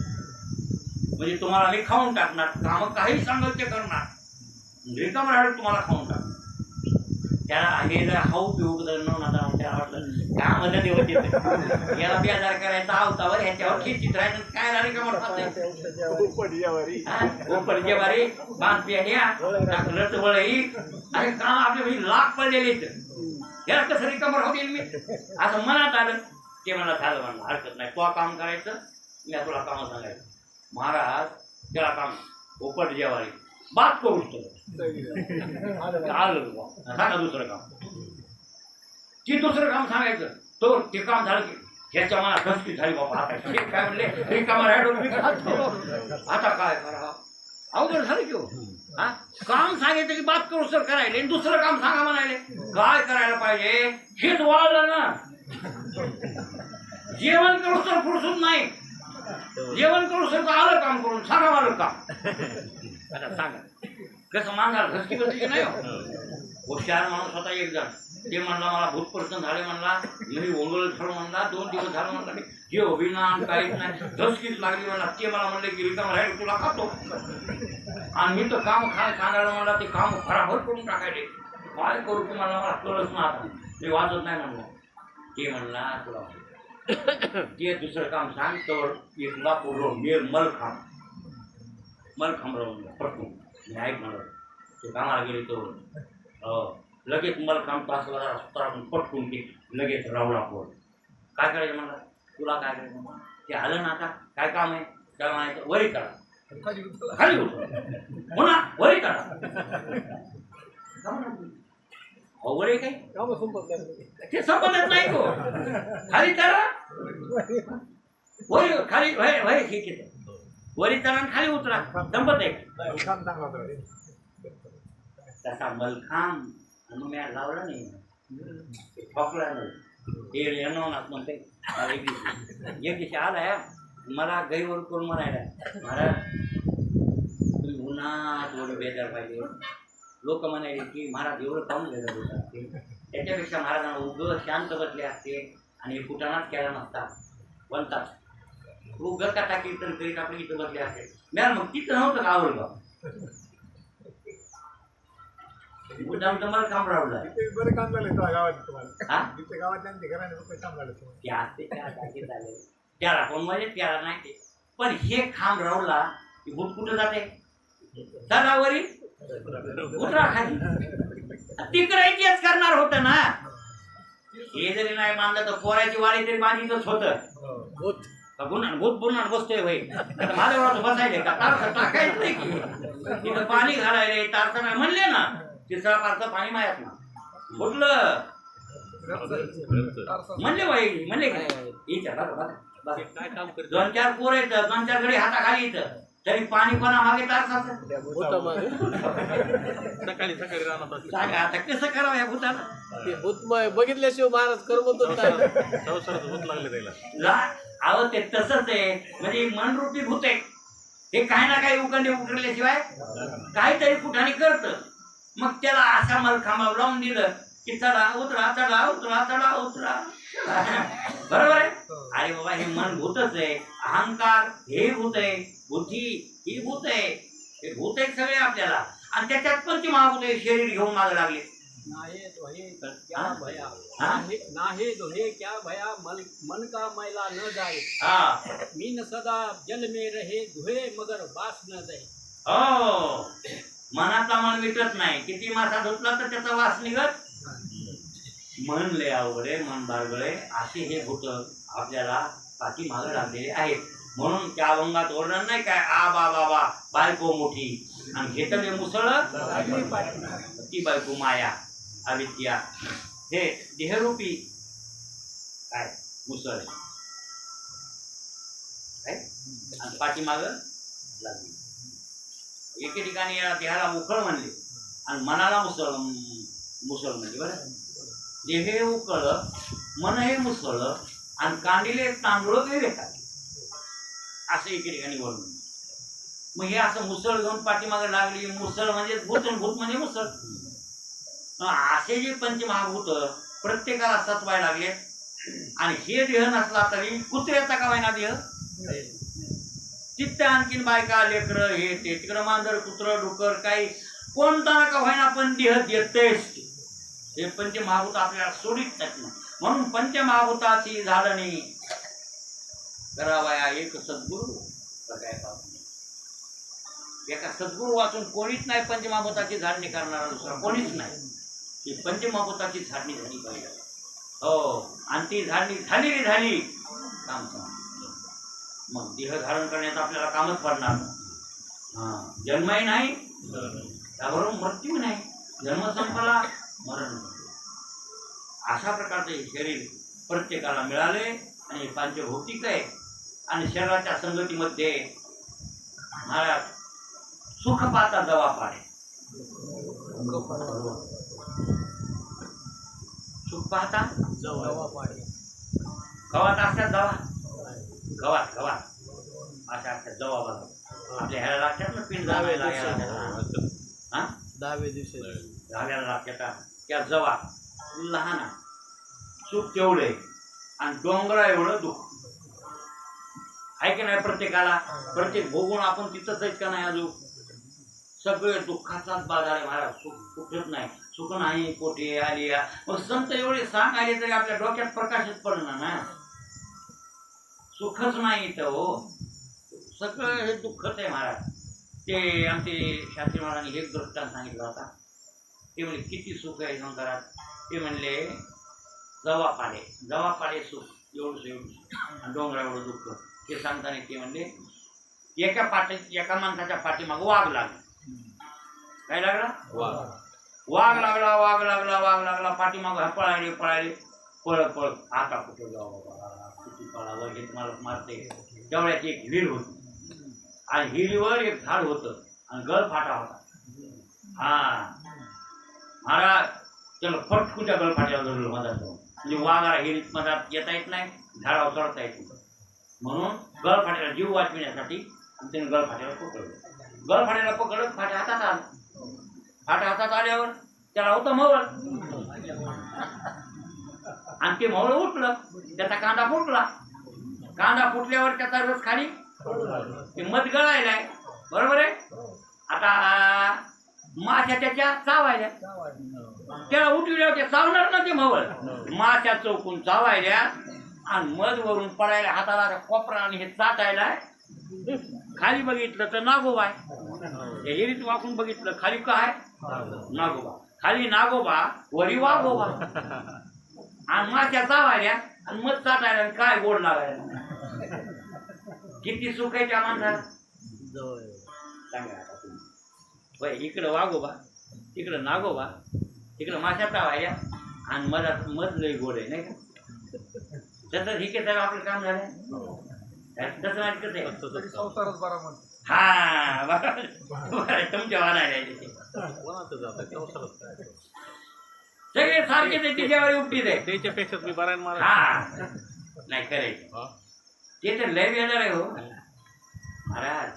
म्हणजे तुम्हाला मी खाऊन टाकणार कामं काही सांगत ते करणार रिकामं राहिलं तुम्हाला खाऊन टाकणार त्याला हे जर हाऊ पिऊ नव्हता त्याला वाटलं त्यामध्ये देवत येते याला बेजार करायचा आवतावर ह्याच्यावर खिचित राहायचं काय राहिले का म्हणतात बांध पिया टाकलं वळही आणि काम आपले लाख पडलेले याला कसं रिकामं राहू देईल मी असं मनात आलं ते मला झालं म्हणलं हरकत नाही तो काम करायचं मी तुला काम सांगायचं. महाराज त्याला काम पोपट जेवारी बात करू सांगा दुसरं काम. ती दुसरं काम सांगायचं तो ते काम झालं की ह्याच्या मला धसकी झाली बाबा. आता हे काय म्हणले आता काय करा अवघड झालं की हो. हा काम सांगायचं की बात करू सर करायले दुसरं काम सांगा म्हणायले. काय करायला पाहिजे हेच वाळलं ना. जेवण करू सर फुरसून नाही. जेवण करू सर आलं काम करून सांगा मला काम. आता सांगा कसं मांगाल धसकी बसली नाही हो. हुशार माणूस होता एक जण. ते म्हणला मला भूत प्रसन्न झाले म्हणला. मी ओंगल ठरव म्हणला 2 दिवस झालं म्हणला. हे अभिमान काहीच नाही धसकीच लागली म्हणला. ते मला म्हणले की रिकाम राहील तुला खातो. आणि मी तर काम खाय सांगायला मला ते काम खराबर करून टाकायचे. काय करू तुम्हाला मला कळत ना. आता ते वाचत नाही म्हणलं. ते म्हणला तुला ते दुसरं काम सांग तर तुला पूर्ण मेल मलखांब राहून पटकून मी ऐक म्हणलं. ते कामाला गेले तो लगेच मलखांब तासला सुतारातून पटकून ते लगेच रावला पोर. काय करायचं म्हणलं तुला काय करायचं ते आलं ना. आता काय काम आहे काय म्हणायचं वरी करा खाली उतर हो ना वरी करा. वरी काही ते संपतच नाही तो. खाली करा वरी खाली वय ठीक आहे. वरी करा आणि खाली उतरा संपत आहे. तसा मलखांब मग मी लावला नाही ठोकला नाही. हे येणार म्हणते एक दिवशी आलाय मला गैरवर करून म्हणायला महाराज तुम्ही उन्हात एवढं बेजार पाहिजे. लोक म्हणाले की महाराज एवढं काऊन बेजार होत असते. त्याच्यापेक्षा महाराजांना उगं शांत बसले असते आणि कुटाणाच केला नसता बनतात उगं कथा कीर्तन करीत आपण इथं बसले असते. मॅम मग तिथं नव्हतं का आवडलं मुद्दाम तुम्हाला काम रावलं बरं काम झालं गावात तुम्हाला. हा गावात काम झालं ते असते झाले त्याला पण म्हणजे त्याला नाही ते. पण हे खांब रावला की भूत कुठं जाते सदावरी उतरा खाली तिकडे तेच करणार होतं ना. हे जरी नाही मानलं तर पोराची वाडी तरी बांधितच होतं. भूत बुनात बसतोय भाई माझ्यावर बसायले का तारसा टाकायचं नाही की तिथं पाणी घालायले तारसा नाही म्हणले ना. तिसरा पारचं पाणी मायात ना फुटलं म्हणले बाई म्हणले काय काम कर 2-4 पोर येत 2-4 घडी हाताखाली येतं तरी पाणी कोणा मागे तारसाचं सकाळी सकाळी राहणार सांगा आता कसं करावं या भूताला. भूत बघितल्याशिवाय महाराज करमत भूत लागले त्याला. अहो ते तसंच आहे म्हणजे मनरूपी भूत आहे. हे काही ना काही उकडल्याशिवाय काहीतरी कुठाने करतं. मग त्याला असा मलखांबावर लावून दिलं की चढा उतरा चढा उतरा चढा उतरा बरोबर आहे. अरे बाबा हे मन भूतच आहे. अहंकार हे भूत आहे. बुद्धी ही भूत आहे. हे भूत आहे सगळे आपल्याला. आणि त्याच्यात पण ती महाभूत आहे शरीर घेऊन मागे लागले. नाहे दोहे क्या भया नाहे दोहे क्या भया मन का मैला न जाए मीन सदा जल में रहे धुए मगर बास न जाए. हो मनाचा मन विकत नाही. किती मासा धुतला तर त्याचा वास निघत. मन लय अवघडे मन बारगळे असे हे भूत आपल्याला पाठीमागे लागलेले आहेत. म्हणून त्या अभंगात वर्णन नाही काय आ बा बाबा बायको मोठी आणि घेतले मुसळ ती बायको माया अविद्या हे देहरूपी काय मुसळ काय आणि पाठीमाग लागली. एके ठिकाणी या देहाला उखळ म्हणले आणि मनाला मुसळ म्हणजे बरं. देहे उकळ मन हे मुसळ आणि कांडिले तांदूळ वेगळे खाते असं एके ठिकाणी वर्णन. मग हे असं मुसळ घेऊन पाठीमागे लागली. मुसळ म्हणजे भूत आणि भूत म्हणजे मुसळ. असे जे पंचमहाभूत प्रत्येकाला सत्वायला लागले आणि हे देह नसला तरी कुत्र्याचा का वायना देह चित्त आणखीन बायका लेकर हे ते तिकडं मांजर कुत्र डुकर काही कोणता ना का व्हायना पण देह देतेच. हे पंचमहाभूत आपल्याला सोडित नाही. म्हणून पंचमहाभूताची झाडणी करावया एक सद्गुरू काय पाहतो. एका सद्गुरू वाचून कोणीच नाही पंचमहाभूताची झाडणी करणारा दुसरा कोणीच नाही. ही पंचमहाभूताची झाडणी झाली पाहिजे. हो आणि ती झाडणी झाली काम मग देह धारण करण्याचं आपल्याला कामच पडणार. जन्मही नाही त्याबरोबर मृत्यू नाही, जन्म संपला मरण. अशा प्रकारचे हे शरीर प्रत्येकाला मिळाले आणि पंचभौतिक आहे. आणि शरीराच्या संगतीमध्ये महाराज सुख पाहता जवा पाडे, सुख पाहता जवा पाडे, गवात असतात जवा, गवात गवात अशा असतात जवा बघा. आपल्या ह्याला लागतात ना पिन जावेला, हा दहाव्या दिवशी जाव्याला लागतात त्या जवा. लहान सुख तेवढे आणि डोंगरा एवढं दुःख आहे की नाही प्रत्येकाला. प्रत्येक भोगून आपण तिथंच आहेत का नाही अजून. सगळे दुःखाचाच बाजार आहे महाराज. सुख कुठेच नाही, सुख नाही कोठे आली. मग संत एवढे सांग आले तरी आपल्या डोक्यात प्रकाशच पडणार ना. सुखच नाही इथं हो, सगळं हे दुःखच आहे महाराज. ते आमचे शास्त्री महाराजांनी एक दृष्टांत सांगितला होता. ते म्हणले किती सुख आहे संसारात. ते म्हणले जवा पाडे सुख एवढंच एवढं, डोंगरा एवढं दुःख. ते सांगताना ते म्हणले एका माणसाच्या पाठीमाग वाघ लागला. काय लागला? वाघ लागला पाठीमाग पळाले पळत आता कुठे जाऊ बाबा, किती पळावं हे तुम्हाला मारते. तेवढ्याची एक हिर होती आणि हिरीवर एक झाड होतं आणि गळफाटा होता. महाराज त्याला फटकूच्या गळफाट्यावर धरलं मधात. म्हणजे वाघाला हिरीत मधात येता येत नाही, झाडावर चढता येत नाही. म्हणून गळफाट्याला जीव वाचविण्यासाठी त्याने गळफाट्याला पकडलं. फाट्या हातात आल्यावर त्याला होतं मवळ आणि ते मवळ उठलं. त्याचा कांदा फुटल्यावर त्याचा रस खाली ते मध गळायलाय. बरोबर आहे. आता माश्या त्याच्या चावायल्या, त्याला उठविल्यावर ते चावणार ना. ते मवळ माश्या चौकून चावायल्या आणि मध वरून पडायला हाताला कोपरा आणि हे चाटायला. खाली बघितलं तर नागोबा, हिरीत वाकून बघितलं खाली काय नागोबा, खाली नागोबा वरी वागोबा. आणि माश्या चावायल्या आणि मध चाटायला काय गोड लागायला. किती सुख आहे त्या माणसाला सांगा. इकडं वागोबा, तिकडं नागोबा, तिकडं माश्या चावायल्या आणि मध लई गोड आहे नाही का. तसं ठीक आहे, आपलं काम झालं. तसं माझं कसं आहे संसारच बरा म्हणतो. हा बरं तुमच्या वाणायला सगळे सारखे ते तिच्यावर उपटीत आहे. त्याच्यापेक्षा मी बरा हा नाही करायचं ते तर लय वेळा आहे हो महाराज.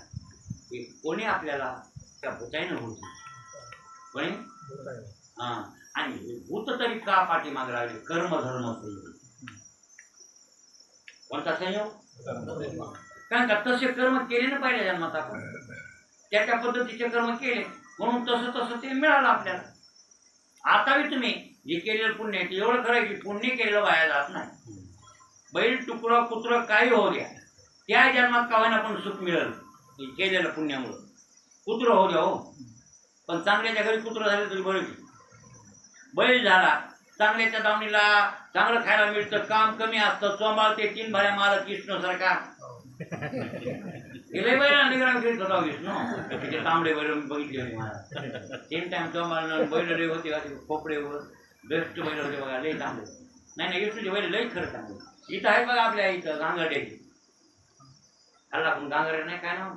कोणी आपल्याला त्या भूताईनं होती कोणी हा. आणि भूत तरी का पाठीमाग लागले. कर्मधर्म संयोग. कोणता संयोग? कारण का तसे कर्म केले ना पाहिजे जन्मात आपण. त्या पद्धतीचे कर्म केले म्हणून तसं ते मिळालं आपल्याला. आता बी तुम्ही जे केलेलं पुण्य आहे एवढं खरं की पुण्य केलेलं वाया जात नाही. बैल टुकरं कुत्रं काही होऊ द्या, त्या जन्मात का होईना पण सुख मिळेल केलेलं पुण्यामुळं. कुत्रं होऊ द्या हो, पण चांगल्याच्या घरी कुत्रं झालं तरी बरं. बैल झाला चांगल्याच्या दावणीला चांगलं खायला मिळतं, काम कमी असतं, चोंबाळ ते 3 भाऱ्या मारत विष्णू सारखा. गेले बैल निग्राम घेत होता विष्णू. तिथे तांबडे बैल बघितले होते मला. 3 टाइम चोंबाळ बैल होते का खोपडेवर बेस्ट बैल होते बघा, लई तांबडे. नाही विष्णूचे बैल लई खरं चांगले. इथं आहे बघा आपल्या इथं गांगड्याची. हल्ला पण गांगड्या नाही काय ना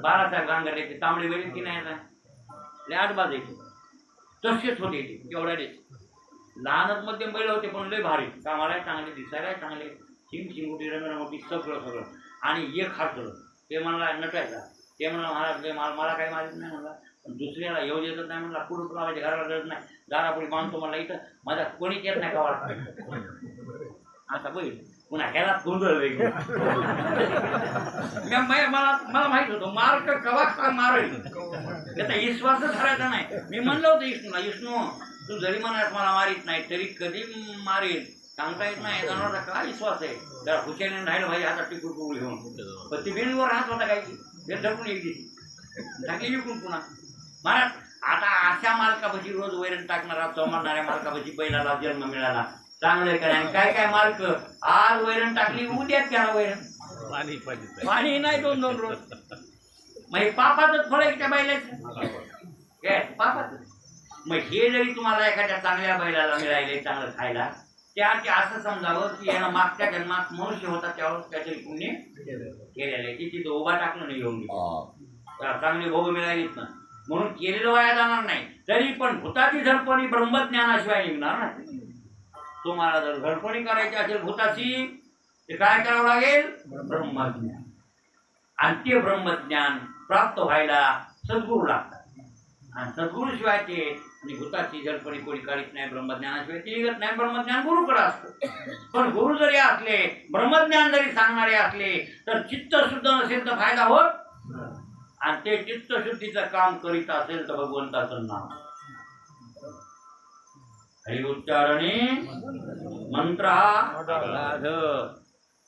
12 गांगड्याचे तांबडे बैल की नाही लय 8 बाज यायचे. तसेच होते एवढ्या लहानच मध्यम बैल होते पण लय भारी कामाला चांगले, दिसायला चांगले, शिंगोटी रंगरंगोटी सगळं. आणि एक हातलं ते मला नटायचा. ते म्हणा मला काही माहित नाही म्हणला, पण दुसऱ्याला येऊ देतच नाही म्हणला. पुढं लावायचे घराला गरज नाही, दारापुढे बांधतो मला. इथं माझा कोणीच येत नाही गावाला. आता बैल पुन्हा ह्याला गोंधळ वेगळी. मला माहित होतं मार्क कवा का मारेल त्याचा विश्वासच धरायचा नाही. मी म्हणलं होतं विष्णू तू जरी म्हणास मला मारित नाही तरी कधी मारेल सांगता येत नाही. जनावरचा काय विश्वास आहे. जरा हुशारीने राहिलं भाई हातात टिकून घेऊन. पण ती बिनवर राहत होता काय की ढकून एक दिली टाकली विकून पुन्हा. महाराज आता अशा मालकापाशी रोज वैरण टाकणारा चोमारणाऱ्या मालकापाशी बैलाला जन्म मिळाला चांगलं काय. काय मालक आज वैरण टाकली उद्याच घ्या वैरण. पाणी नाही 2-2 रोज. मग हे पापाचंच फळ आहे त्या बैलाचं, काय पापाचं. मग हे जरी तुम्हाला एखाद्या चांगल्या बैलाला मिळाले चांगलं खायला, त्या असं समजावं की यानं मागच्या जन्मात मनुष्य होता त्यावर काहीतरी पुण्य केलेलं आहे, तिथे उभा टाकलं नाही येऊन त्याला चांगली भोग मिळालीच ना, म्हणून केलेलं वाया जाणार नाही. तरी पण भूताची झडपणी ब्रह्मज्ञानाशिवाय निघणार ना. तुम्हाला जर झडपणी करायची असेल भूताची, ते काय करावं लागेल? ब्रह्मज्ञान. आणि ते ब्रह्मज्ञान प्राप्त व्हायला सद्गुरू लागतात. आणि सद्गुरूशिवाय ते आणि भूताची झडपणी कोणी काढीत नाही, ब्रह्मज्ञानाशिवाय ते निघत नाही. ब्रह्मज्ञान गुरुकडे असतं. पण गुरु जरी असले, ब्रह्मज्ञान जरी सांगणारे असले, तर चित्त शुद्ध नसेल तर फायदा होत. आणि ते चित्तशुद्धीचं काम करीत असेल तर भगवंताचं नाम हरि उच्चारणे मंत्र अगाध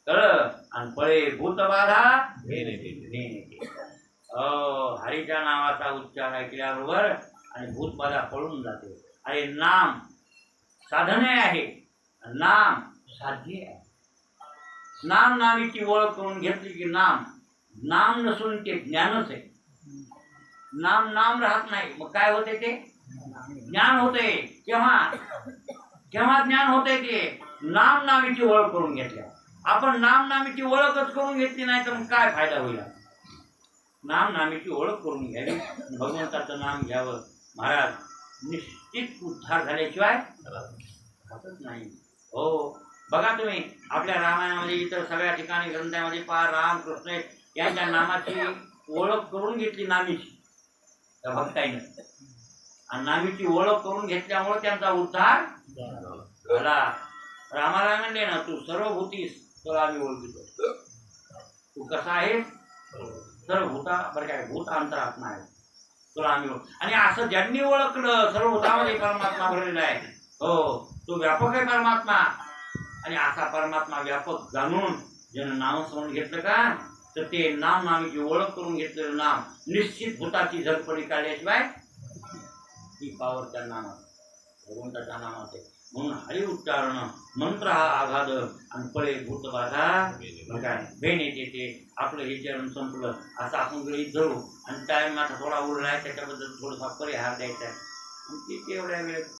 आणि पळे भूतबाधा हरीच्या नावाचा उच्चार ऐकल्याबरोबर आणि भूतबाधा पळून जाते. अरे नाम साधने आहे, नाम साध्य आहे. नाम नावीची ओळख करून घेतली की नाम नसून ते ज्ञानच आहे. नाम राहत नाही, मग काय होते? ते ज्ञान होते. केव्हा ज्ञान होते? ते नाम नावीची ओळख करून घेतल्या. आपण नाम नावीची ओळखच करून घेतली नाही तर मग काय फायदा होईल? नाम नावीची ओळख करून घ्यावी, भगवंताचं नाम घ्यावं. महाराज निश्चित उद्धार झाल्याशिवाय राहतच नाही. हो, बघा तुम्ही आपल्या रामायणामध्ये इतर सगळ्या ठिकाणी ग्रंथामध्ये पहा, राम कृष्ण यांच्या नामाची ओळख करून घेतली नामीची त्या भक्ताईनं. आणि नामीची ओळख करून घेतल्यामुळे त्यांचा उद्धार झाला. रामाला म्हणले ना, तू सर्वभूतीस तुला आम्ही ओळखतो. तू कसा आहे? सर्वभूता बरं काय, भूत अंतरात्मा आहे, तुला आम्ही ओळख. आणि असं ज्यांनी ओळखलं सर्वभूतामध्ये परमात्मा भरलेला आहे, हो तो व्यापक आहे परमात्मा. आणि असा परमात्मा व्यापक जाणून ज्यानं नामस्मरण घेतलं का, तर ते नाम नामीची ओळख करून घेतलेलं नाम निश्चित भूताची झडपडी काढल्याशिवाय ती पावर त्या नामात, भगवंताच्या नामात आहे. म्हणून हरि उच्चारण मंत्र हा आघाद आणि पळे भूतबाधा काय भेन येते. आपलं हे चरण संपलं असं आपण गृहीत धरू. आणि टाइम आता थोडा उरला आहे, त्याच्याबद्दल थोडासा परिहार द्यायचा आहे. आणि ते एवढ्या वेळ